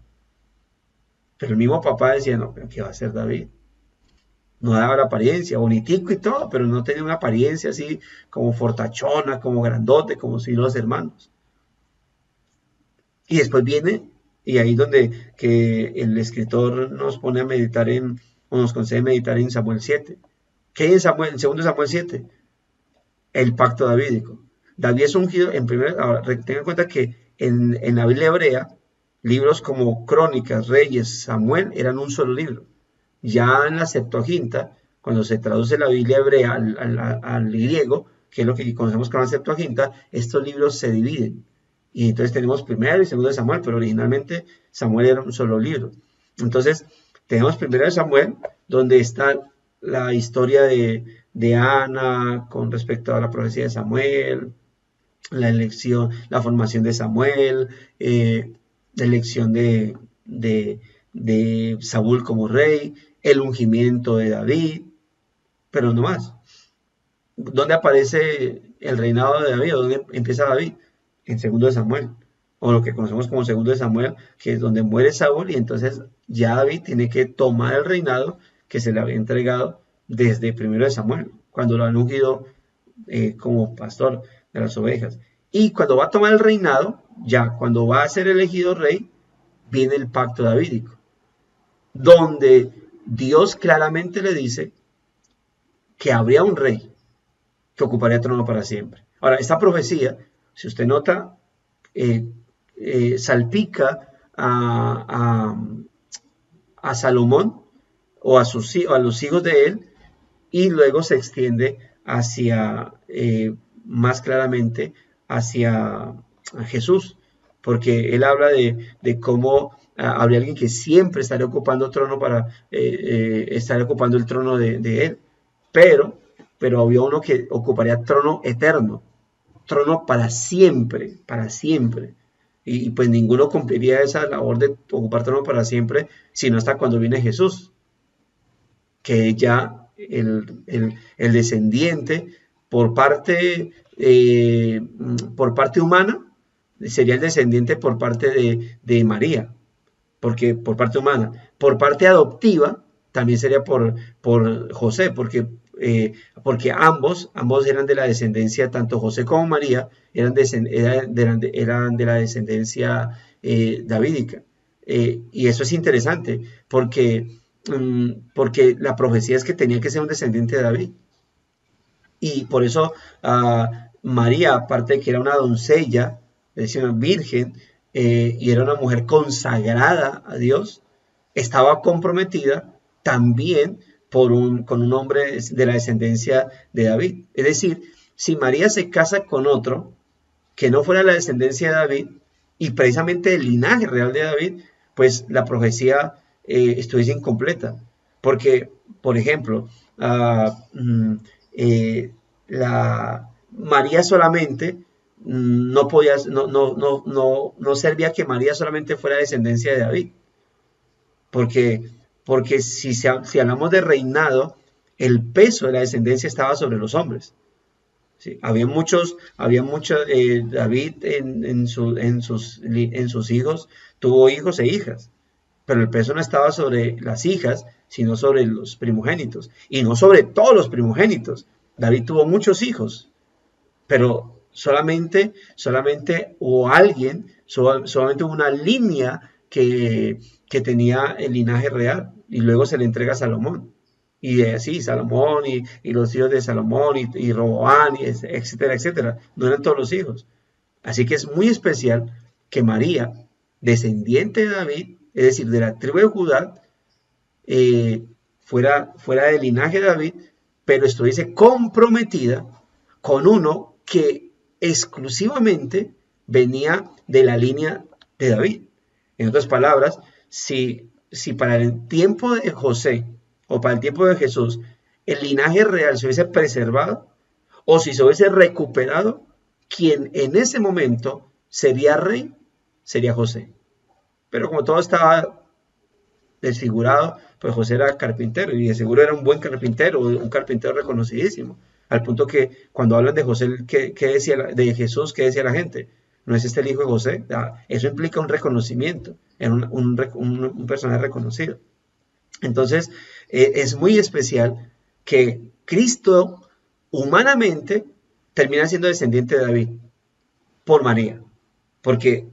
Pero el mismo papá decía, no, pero ¿qué va a hacer David? No daba la apariencia, bonitico y todo, pero no tenía una apariencia así como fortachona, como grandote, como si los hermanos. Y después viene, y ahí donde que el escritor nos pone a meditar o nos concede meditar en Samuel 7. ¿Qué hay en Samuel, en 2 Samuel 7? El pacto davídico. David es ungido ahora, tengan en cuenta que en la Biblia hebrea, libros como Crónicas, Reyes, Samuel, eran un solo libro. Ya en la Septuaginta, cuando se traduce la Biblia hebrea al griego, que es lo que conocemos como la Septuaginta, estos libros se dividen. Y entonces tenemos 1 y 2 de Samuel, pero originalmente Samuel era un solo libro. Entonces, tenemos 1 de Samuel, donde está la historia de Ana con respecto a la profecía de Samuel, la elección, la formación de Samuel, la elección de Saúl como rey, el ungimiento de David, pero no más. ¿Dónde aparece el reinado de David? ¿Dónde empieza David? En 2 de Samuel, o lo que conocemos como 2 de Samuel, que es donde muere Saúl, y entonces ya David tiene que tomar el reinado que se le había entregado desde 1 de Samuel, cuando lo han ungido como pastor de las ovejas. Y cuando va a tomar el reinado, ya cuando va a ser elegido rey, viene el pacto davídico, donde Dios claramente le dice que habría un rey que ocuparía el trono para siempre. Ahora, esta profecía, si usted nota, salpica a Salomón o a los hijos de él, y luego se extiende más claramente hacia Jesús, porque él habla de cómo habría alguien que siempre estaría ocupando el trono estaría ocupando el trono de él, pero había uno que ocuparía trono eterno, trono para siempre, y pues ninguno cumpliría esa labor de ocupar trono para siempre, sino hasta cuando viene Jesús, que ya el descendiente por parte humana sería el descendiente por parte de María, porque por parte humana. Por parte adoptiva, también sería por José, porque ambos eran de la descendencia, tanto José como María, eran de la descendencia davídica. Y eso es interesante, porque la profecía es que tenía que ser un descendiente de David. Y por eso María, aparte de que era una doncella, es decir, una virgen, y era una mujer consagrada a Dios, estaba comprometida también con un hombre de la descendencia de David. Es decir, si María se casa con otro que no fuera la descendencia de David, y precisamente el linaje real de David, pues la profecía estuviese incompleta. Porque, por ejemplo, eh, María solamente no podía, no servía que María solamente fuera descendencia de David. Porque si hablamos de reinado, el peso de la descendencia estaba sobre los hombres. ¿Sí? David en sus hijos tuvo hijos e hijas, pero el peso no estaba sobre las hijas, sino sobre los primogénitos, y no sobre todos los primogénitos. David tuvo muchos hijos, pero solamente hubo una línea que tenía el linaje real, y luego se le entrega a Salomón. Y así, Salomón y los hijos de Salomón y Roboán, etcétera, etcétera. No eran todos los hijos. Así que es muy especial que María, descendiente de David, es decir, de la tribu de Judá, fuera del linaje de David, pero estuviese comprometida con uno que exclusivamente venía de la línea de David. En otras palabras, si para el tiempo de José o para el tiempo de Jesús el linaje real se hubiese preservado, o si se hubiese recuperado, quien en ese momento sería rey, sería José. Pero como todo estaba desfigurado, pues José era carpintero, y de seguro era un buen carpintero, un carpintero reconocidísimo, al punto que cuando hablan de José, ¿qué decía de Jesús? ¿Qué decía la gente? ¿No es este el hijo de José? Eso implica un reconocimiento, era un personaje reconocido. Entonces, es muy especial que Cristo humanamente termina siendo descendiente de David por María, porque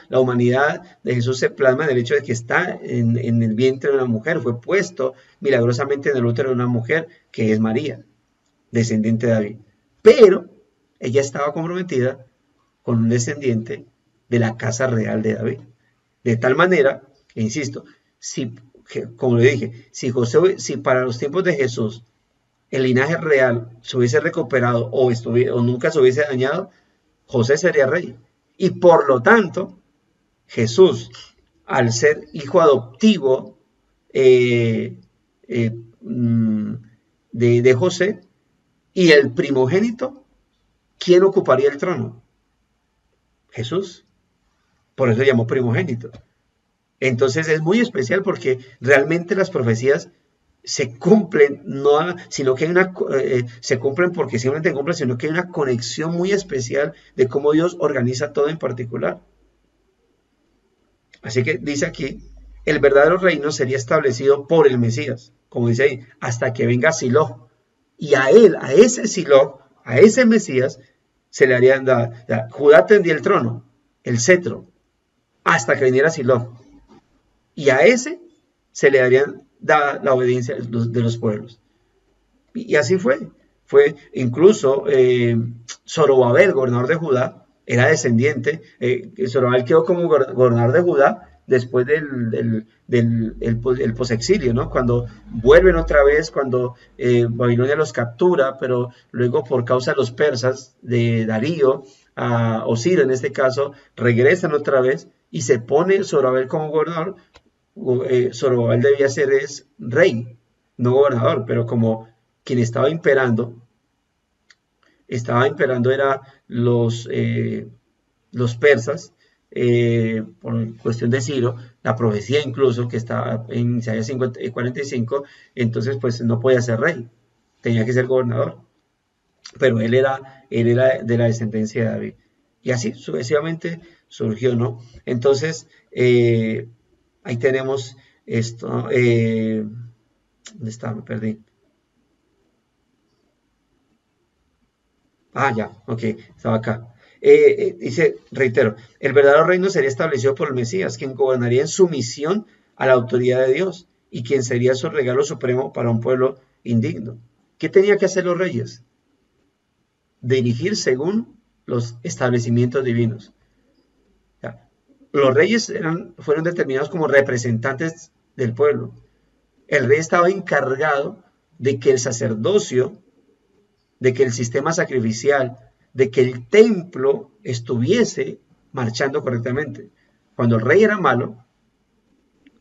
la humanidad de Jesús se plasma en el hecho de que está en el vientre de una mujer, fue puesto milagrosamente en el útero de una mujer que es María, descendiente de David. Pero ella estaba comprometida con un descendiente de la casa real de David. De tal manera, que insisto, como le dije, si para los tiempos de Jesús el linaje real se hubiese recuperado o nunca se hubiese dañado, José sería rey. Y por lo tanto, Jesús, al ser hijo adoptivo de José y el primogénito, ¿quién ocuparía el trono? Jesús. Por eso se llamó primogénito. Entonces es muy especial porque realmente las profecías se cumplen, se cumplen porque simplemente cumplen, sino que hay una conexión muy especial de cómo Dios organiza todo en particular. Así que dice aquí, el verdadero reino sería establecido por el Mesías, como dice ahí, hasta que venga Silo. Y a ese Silo, a ese Mesías, se le harían Judá tendría el trono, el cetro, hasta que viniera Silo. Y a ese se le darían la obediencia de los pueblos. Y así fue. Fue incluso Zorobabel, gobernador de Judá, era descendiente. Zorobabel quedó como gobernador de Judá después del posexilio, ¿no? Cuando vuelven otra vez, cuando Babilonia los captura, pero luego por causa de los persas, de Darío, o Ciro en este caso, regresan otra vez y se pone Zorobabel como gobernador. Zorobabel debía ser rey, no gobernador, pero como quien estaba imperando era los persas, por cuestión de Ciro, la profecía incluso que está en Isaías 45, entonces pues no podía ser rey, tenía que ser gobernador, pero él era de la descendencia de David, y así sucesivamente surgió, ¿no? Entonces, Ahí tenemos esto. ¿Dónde está? Me perdí. Ah, ya, ok, estaba acá. Dice, reitero, el verdadero reino sería establecido por el Mesías, quien gobernaría en sumisión a la autoridad de Dios y quien sería su regalo supremo para un pueblo indigno. ¿Qué tenía que hacer los reyes? Dirigir según los establecimientos divinos. O sea, los reyes fueron determinados como representantes del pueblo. El rey estaba encargado de que el sacerdocio, de que el sistema sacrificial, de que el templo estuviese marchando correctamente. Cuando el rey era malo,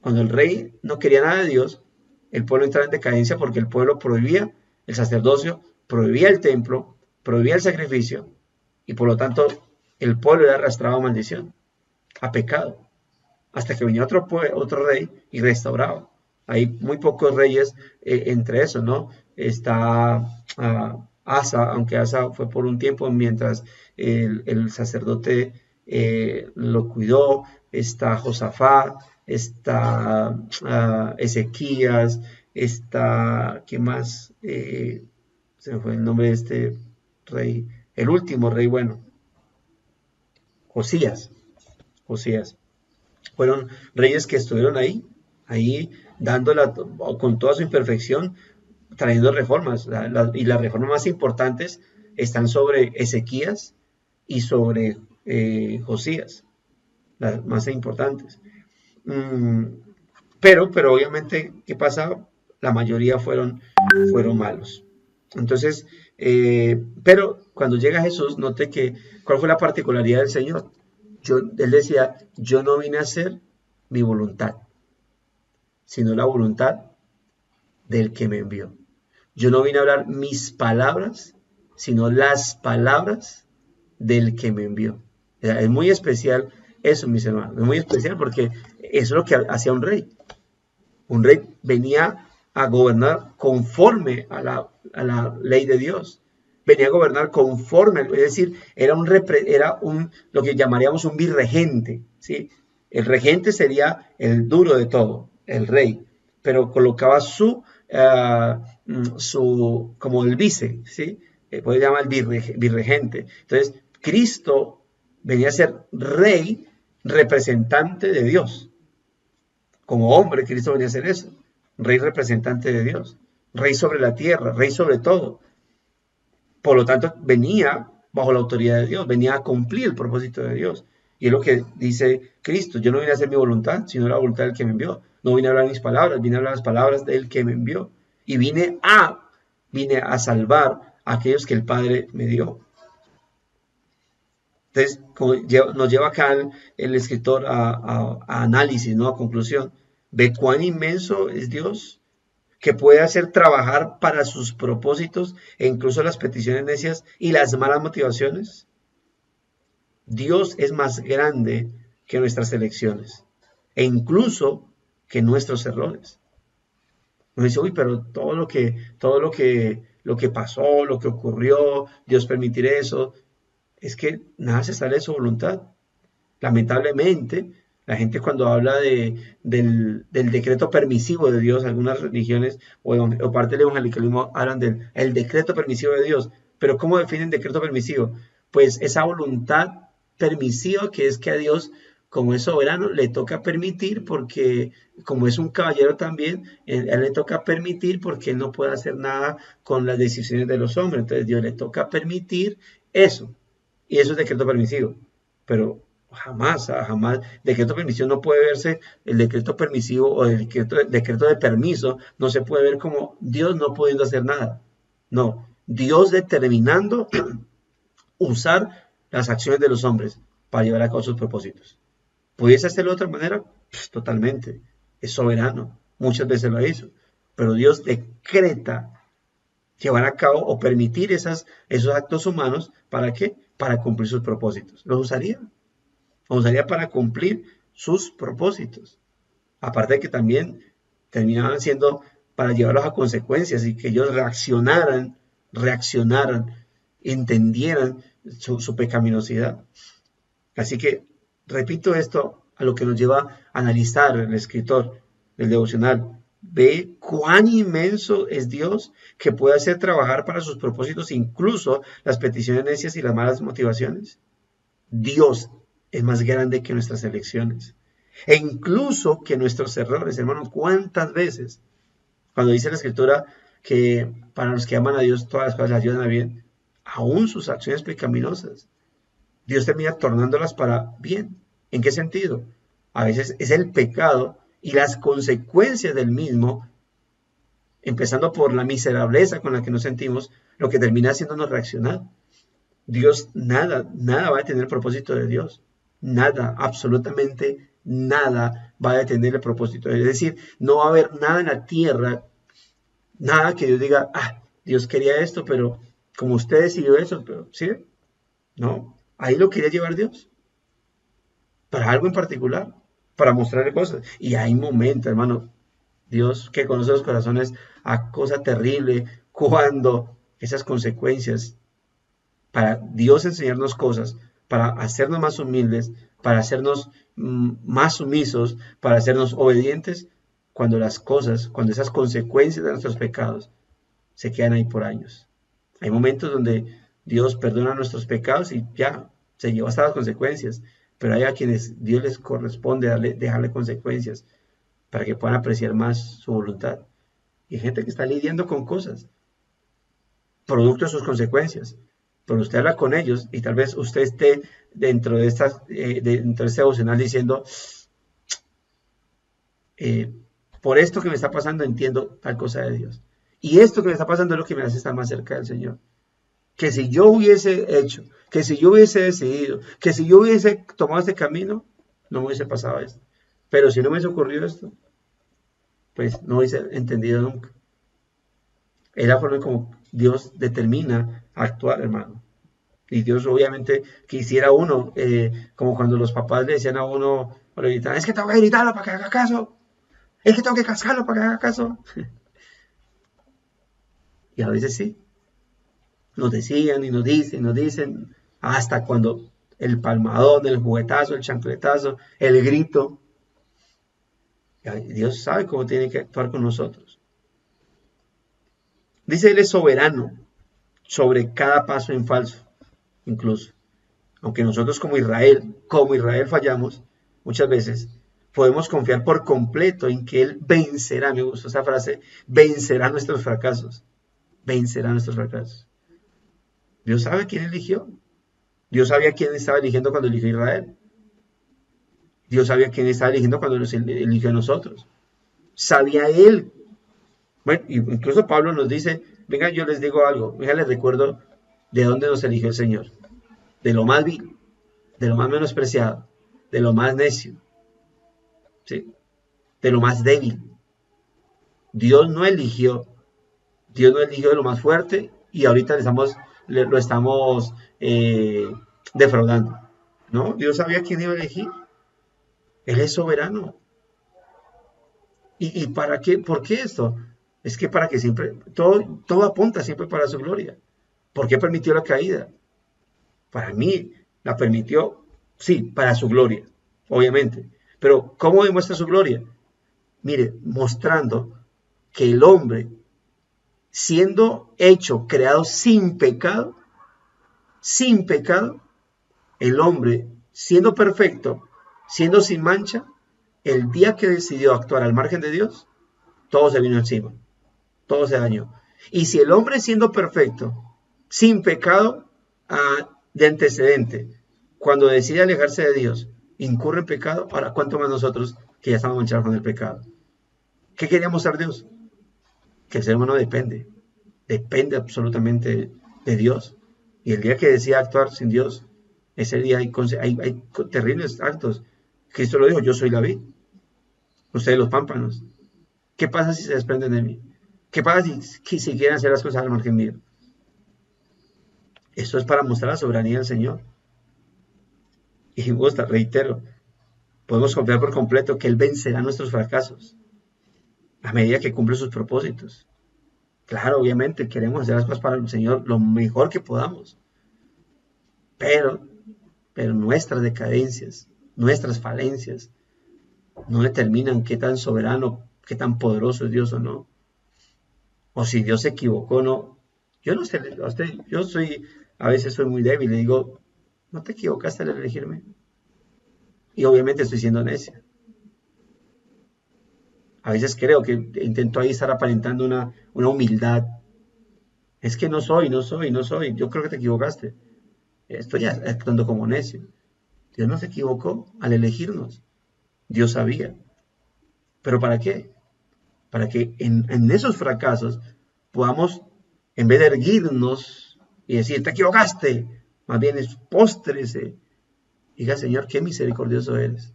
cuando el rey no quería nada de Dios, el pueblo entraba en decadencia porque el pueblo prohibía el sacerdocio, prohibía el templo, prohibía el sacrificio, y por lo tanto el pueblo era arrastrado a maldición, a pecado, hasta que venía otro rey y restauraba. Hay muy pocos reyes entre esos, ¿no? Está Asa, aunque Asa fue por un tiempo mientras el sacerdote lo cuidó. Está Josafat, está Ezequías, está, ¿qué más? Se me fue el nombre de este rey, el último rey, bueno, Josías. Fueron reyes que estuvieron ahí dándola con toda su imperfección, trayendo reformas. Y las reformas más importantes están sobre Ezequías y sobre Josías, las más importantes. Pero obviamente, ¿qué pasa? La mayoría fueron malos. Entonces, pero cuando llega Jesús, note que, ¿cuál fue la particularidad del Señor? Él decía, yo no vine a hacer mi voluntad, sino la voluntad del que me envió. Yo no vine a hablar mis palabras, sino las palabras del que me envió. Es muy especial eso, mis hermanos. Es muy especial porque eso es lo que hacía un rey. Un rey venía a gobernar conforme a la ley de Dios. Venía a gobernar conforme, es decir, era lo que llamaríamos un virregente, ¿sí? El regente sería el duro de todo, el rey, pero colocaba como el vice, ¿sí? Puede llamar virregente. Entonces, Cristo venía a ser rey, representante de Dios. Como hombre, Cristo venía a ser eso, rey representante de Dios, rey sobre la tierra, rey sobre todo. Por lo tanto, venía bajo la autoridad de Dios, venía a cumplir el propósito de Dios. Y es lo que dice Cristo, yo no vine a hacer mi voluntad, sino la voluntad del que me envió. No vine a hablar mis palabras, vine a hablar las palabras del que me envió. Y vine a salvar a aquellos que el Padre me dio. Entonces, nos lleva acá el escritor a análisis, ¿no? A conclusión. ¿Ve cuán inmenso es Dios? Que puede hacer trabajar para sus propósitos e incluso las peticiones necias y las malas motivaciones. Dios es más grande que nuestras elecciones e incluso que nuestros errores. Uno dice, uy, pero todo lo que pasó, lo que ocurrió, Dios permitir eso, es que nada se sale de su voluntad. Lamentablemente, la gente cuando habla del decreto permisivo de Dios, algunas religiones o parte del evangelicalismo hablan del decreto permisivo de Dios. Pero ¿cómo definen decreto permisivo? Pues esa voluntad permisiva que es que a Dios, como es soberano, le toca permitir porque, como es un caballero también, él le toca permitir porque él no puede hacer nada con las decisiones de los hombres. Entonces Dios le toca permitir eso. Y eso es decreto permisivo. Pero jamás, decreto permisivo no puede verse, el decreto permisivo o el decreto de permiso no se puede ver como Dios no pudiendo hacer nada. No, Dios determinando usar las acciones de los hombres para llevar a cabo sus propósitos. ¿Pudiese hacerlo de otra manera? Pues, totalmente. Es soberano. Muchas veces lo hizo. Pero Dios decreta llevar a cabo o permitir esos actos humanos. ¿Para qué? Para cumplir sus propósitos. ¿Los usaría? Los usaría para cumplir sus propósitos. Aparte de que también terminaban siendo para llevarlos a consecuencias y que ellos reaccionaran, entendieran su pecaminosidad. Así que, repito esto a lo que nos lleva a analizar el escritor del devocional. Ve cuán inmenso es Dios, que puede hacer trabajar para sus propósitos incluso las peticiones necias y las malas motivaciones. Dios es más grande que nuestras elecciones e incluso que nuestros errores, hermanos. ¿Cuántas veces, cuando dice la escritura que para los que aman a Dios todas las cosas les ayudan a bien, aún sus acciones pecaminosas, Dios termina tornándolas para bien? ¿En qué sentido? A veces es el pecado y las consecuencias del mismo, empezando por la miserableza con la que nos sentimos, lo que termina haciéndonos reaccionar. Dios, nada va a detener el propósito de Dios. Nada, absolutamente nada va a detener el propósito. Es decir, no va a haber nada en la tierra, nada que Dios diga, Dios quería esto, pero como usted decidió eso, pero ¿sí? No, ahí lo quería llevar Dios. Para algo en particular, para mostrarle cosas. Y hay momentos, hermano, Dios que conoce los corazones, a cosa terrible, cuando esas consecuencias, para Dios enseñarnos cosas, para hacernos más humildes, para hacernos más sumisos, para hacernos obedientes, cuando las cosas, cuando esas consecuencias de nuestros pecados se quedan ahí por años. Hay momentos donde Dios perdona nuestros pecados y ya, se llevó hasta las consecuencias, pero hay a quienes Dios les corresponde dejarle consecuencias para que puedan apreciar más su voluntad. Y hay gente que está lidiando con cosas, producto de sus consecuencias, pero usted habla con ellos y tal vez usted esté dentro de este devocional diciendo, por esto que me está pasando entiendo tal cosa de Dios. Y esto que me está pasando es lo que me hace estar más cerca del Señor. Que si yo hubiese hecho, que si yo hubiese decidido, que si yo hubiese tomado este camino, no me hubiese pasado esto. Pero si no me hubiese ocurrido esto, pues no hubiese entendido nunca. Es la forma en como Dios determina actuar, hermano. Y Dios obviamente quisiera uno, como cuando los papás le decían a uno, o le gritaban, es que tengo que gritarlo para que haga caso, es que tengo que cascarlo para que haga caso. Y a veces sí, nos decían y nos dicen, hasta cuando el palmadón, el juguetazo, el chancletazo, el grito. Dios sabe cómo tiene que actuar con nosotros. Dice, Él es soberano sobre cada paso en falso, incluso. Aunque nosotros como Israel fallamos muchas veces, podemos confiar por completo en que Él vencerá, me gusta esa frase, vencerá nuestros fracasos. Vencerá nuestros fracasos. Dios sabe quién eligió. Dios sabía quién estaba eligiendo cuando eligió a Israel. Dios sabía quién estaba eligiendo cuando nos eligió a nosotros. Sabía Él. Bueno, incluso Pablo nos dice, venga, yo les digo algo, venga, les recuerdo de dónde nos eligió el Señor. De lo más vil, de lo más menospreciado, de lo más necio, ¿sí? De lo más débil. Dios no eligió de lo más fuerte y ahorita lo estamos defraudando. ¿No? Dios sabía quién iba a elegir. Él es soberano. ¿Y para qué? ¿Por qué esto? Es que para que siempre, todo apunta siempre para su gloria. ¿Por qué permitió la caída? Para mí la permitió, sí, para su gloria, obviamente. Pero ¿cómo demuestra su gloria? Mire, mostrando que el hombre, siendo hecho, creado sin pecado, el hombre, siendo perfecto, siendo sin mancha, el día que decidió actuar al margen de Dios, todo se vino encima, todo se dañó. Y si el hombre, siendo perfecto, sin pecado de antecedente, cuando decide alejarse de Dios, incurre en pecado, ahora cuánto más nosotros que ya estamos manchados con el pecado. ¿Qué quería mostrar Dios? Que el ser humano depende absolutamente de Dios. Y el día que decide actuar sin Dios, ese día hay terribles actos. Cristo lo dijo, yo soy la vid, ustedes los pámpanos. ¿Qué pasa si se desprenden de mí? ¿Qué pasa si quieren hacer las cosas al margen mío? Esto es para mostrar la soberanía del Señor. Y reitero, podemos confiar por completo que Él vencerá nuestros fracasos a medida que cumple sus propósitos. Claro, obviamente queremos hacer las cosas para el Señor lo mejor que podamos. Pero nuestras decadencias, nuestras falencias, no determinan qué tan soberano, qué tan poderoso es Dios o no. O si Dios se equivocó o no. Yo no sé, a veces soy muy débil, le digo, no te equivocaste al elegirme. Y obviamente estoy siendo necio. A veces creo que intento ahí estar aparentando una humildad. Es que no soy. Yo creo que te equivocaste. Estoy actuando como necio. Dios no se equivocó al elegirnos. Dios sabía. ¿Pero para qué? Para que en esos fracasos podamos, en vez de erguirnos y decir, te equivocaste, más bien es póstrese. Diga, Señor, qué misericordioso eres.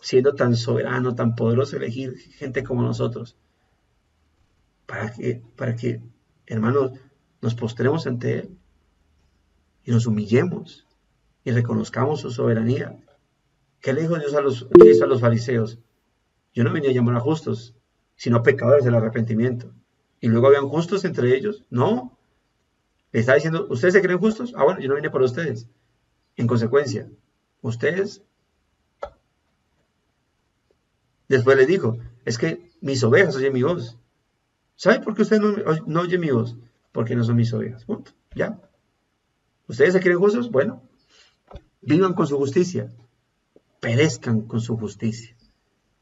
Siendo tan soberano, tan poderoso, elegir gente como nosotros. Para que, hermanos, nos postremos ante Él y nos humillemos y reconozcamos su soberanía. ¿Qué le dijo Cristo a los fariseos? Yo no venía a llamar a justos, sino a pecadores del arrepentimiento. ¿Y luego habían justos entre ellos? No. Le está diciendo, ¿ustedes se creen justos? Ah, bueno, yo no vine por ustedes. En consecuencia, ustedes... Después le dijo, es que mis ovejas oyen mi voz. ¿Sabe por qué ustedes no oyen mi voz? Porque no son mis ovejas. Punto. Ya. ¿Ustedes se creen justos? Bueno, vivan con su justicia. Perezcan con su justicia.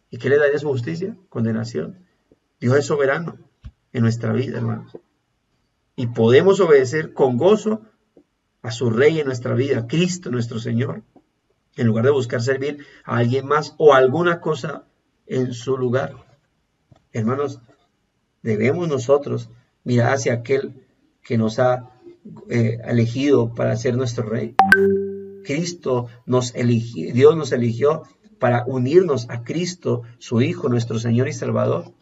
¿Y qué le daría su justicia? Condenación. Dios es soberano en nuestra vida, hermanos. Y podemos obedecer con gozo a su Rey en nuestra vida, Cristo nuestro Señor, en lugar de buscar servir a alguien más o alguna cosa en su lugar. Hermanos, debemos nosotros mirar hacia aquel que nos ha elegido para ser nuestro Rey. Cristo nos eligió, Dios nos eligió para unirnos a Cristo, su Hijo, nuestro Señor y Salvador.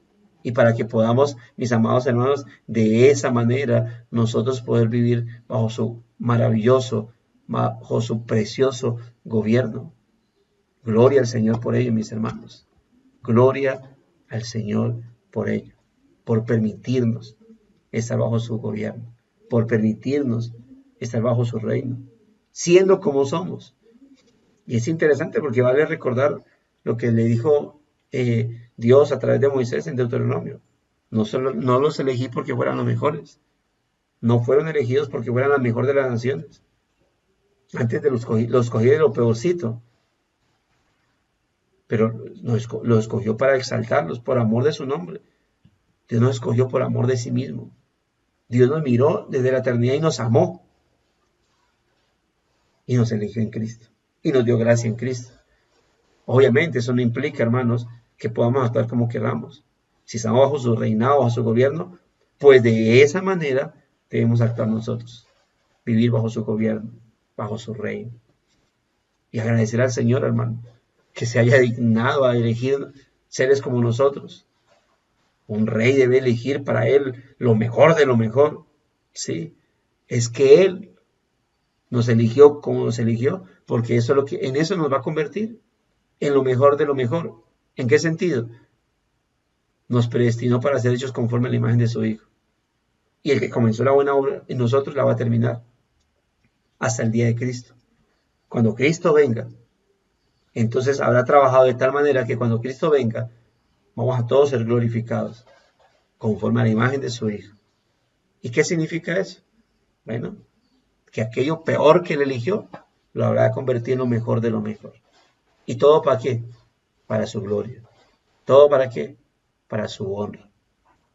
Y para que podamos, mis amados hermanos, de esa manera nosotros poder vivir bajo su maravilloso, bajo su precioso gobierno. Gloria al Señor por ello, mis hermanos. Gloria al Señor por ello, por permitirnos estar bajo su gobierno, por permitirnos estar bajo su reino, siendo como somos. Y es interesante porque vale recordar lo que le dijo Dios a través de Moisés en Deuteronomio. No los elegí porque fueran los mejores, no fueron elegidos porque fueran la mejor de las naciones. Antes de los escogí de lo peorcito, pero los escogió para exaltarlos por amor de su nombre. Dios nos escogió por amor de sí mismo. Dios nos miró desde la eternidad y nos amó. Y nos eligió en Cristo. Y nos dio gracia en Cristo. Obviamente eso no implica, hermanos, que podamos actuar como queramos. Si estamos bajo su reinado, bajo su gobierno, pues de esa manera debemos actuar nosotros. Vivir bajo su gobierno, bajo su reino. Y agradecer al Señor, hermano, que se haya dignado a elegir seres como nosotros. Un rey debe elegir para él lo mejor de lo mejor. Sí, es que Él nos eligió como nos eligió, porque eso en eso nos va a convertir, en lo mejor de lo mejor. ¿En qué sentido? Nos predestinó para ser hechos conforme a la imagen de su Hijo. Y el que comenzó la buena obra en nosotros la va a terminar hasta el día de Cristo. Cuando Cristo venga, entonces habrá trabajado de tal manera que cuando Cristo venga, vamos a todos ser glorificados conforme a la imagen de su Hijo. ¿Y qué significa eso? Bueno, que aquello peor que Él eligió, lo habrá convertido en lo mejor de lo mejor. ¿Y todo para qué? Para su gloria. ¿Todo para qué? Para su honra.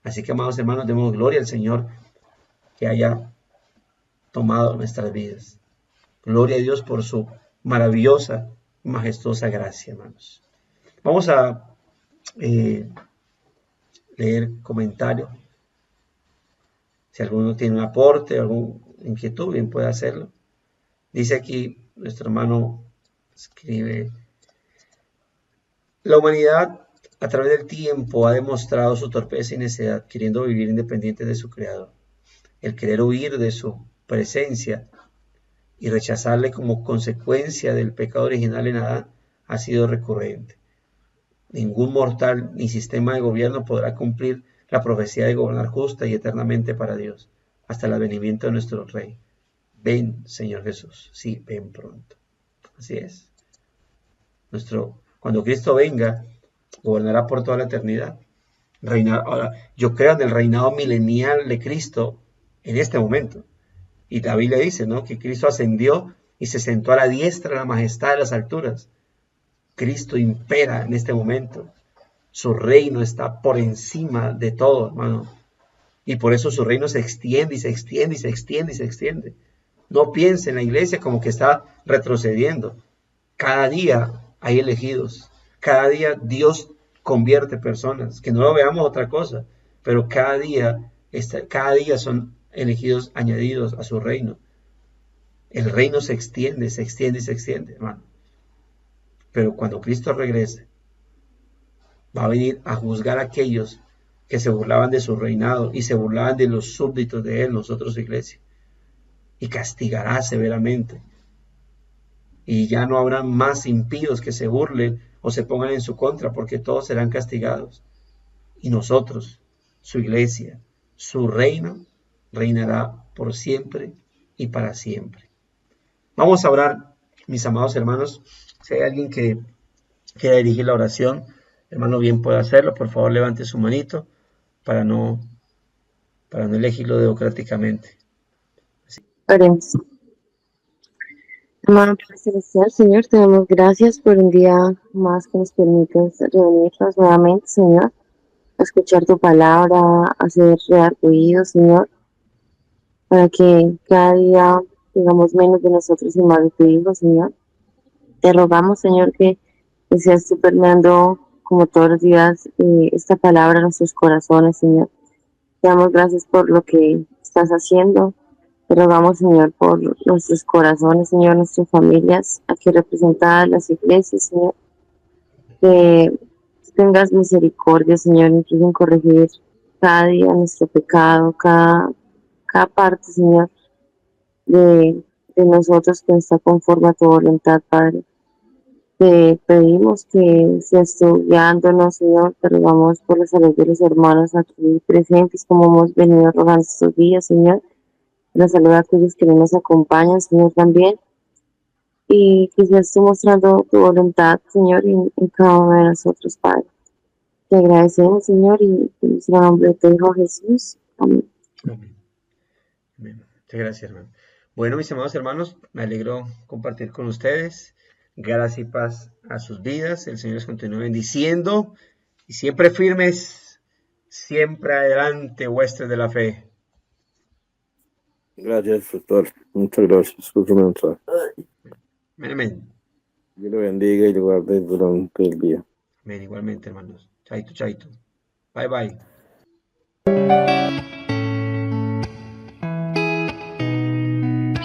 Así que, amados hermanos, demos gloria al Señor que haya tomado nuestras vidas. Gloria a Dios por su maravillosa y majestuosa gracia, hermanos. Vamos a leer comentarios. Si alguno tiene un aporte, alguna inquietud, bien puede hacerlo. Dice aquí, nuestro hermano escribe, la humanidad a través del tiempo ha demostrado su torpeza y necedad, queriendo vivir independiente de su Creador. El querer huir de su presencia y rechazarle como consecuencia del pecado original en Adán ha sido recurrente. Ningún mortal ni sistema de gobierno podrá cumplir la profecía de gobernar justa y eternamente para Dios, hasta el advenimiento de nuestro Rey. Ven, Señor Jesús. Sí, ven pronto. Así es. Cuando Cristo venga, gobernará por toda la eternidad. Ahora, yo creo en el reinado milenial de Cristo en este momento. Y la Biblia dice, ¿no?, que Cristo ascendió y se sentó a la diestra de la majestad de las alturas. Cristo impera en este momento. Su reino está por encima de todo, hermano. Y por eso su reino se extiende y se extiende y se extiende y se extiende. No piense en la iglesia como que está retrocediendo. Cada día hay elegidos. Cada día Dios convierte personas. Que no lo veamos otra cosa. Pero cada día son elegidos añadidos a su reino. El reino se extiende y se extiende, hermano. Pero cuando Cristo regrese, va a venir a juzgar a aquellos que se burlaban de su reinado y se burlaban de los súbditos de él, nosotros iglesia, y castigará severamente. Y ya no habrá más impíos que se burlen o se pongan en su contra, porque todos serán castigados. Y nosotros, su iglesia, su reino, reinará por siempre y para siempre. Vamos a orar, mis amados hermanos. Si hay alguien que quiera dirigir la oración, hermano, bien puede hacerlo. Por favor, levante su manito para no elegirlo democráticamente. Oremos. Hermano Padre Celestial, Señor, te damos gracias por un día más que nos permites reunirnos nuevamente, Señor, a escuchar tu palabra, a hacer rear tu oído, Señor, para que cada día tengamos menos de nosotros y más de tu Hijo, Señor. Te rogamos, Señor, que seas tú permeando como todos los días esta palabra en nuestros corazones, Señor. Te damos gracias por lo que estás haciendo. Te rogamos, Señor, por nuestros corazones, Señor, nuestras familias, aquí representadas las iglesias, Señor. Que tengas misericordia, Señor, incluso en corregir cada día nuestro pecado, cada parte, Señor, de nosotros que no está conforme a tu voluntad, Padre. Te pedimos que seas tú guiándonos, Señor. Te rogamos por la salud de los hermanos aquí presentes, como hemos venido rogando estos días, Señor. La salud a aquellos que no nos acompañan, Señor, también. Y que seas tú mostrando tu voluntad, Señor, en cada uno de nosotros, Padre. Te agradecemos, Señor, y en nuestro nombre de tu Hijo Jesús. Amén. Amén. Amén. Muchas gracias, hermano. Bueno, mis amados hermanos, me alegro compartir con ustedes. Gracias y paz a sus vidas. El Señor les continúe bendiciendo. Y siempre firmes, siempre adelante, huestes de la fe. Gracias, doctor. Muchas gracias por su mensaje. Amén, amén. Dios lo bendiga y lo guarde durante el día. Amén, igualmente, hermanos. Chaito, chaito. Bye, bye.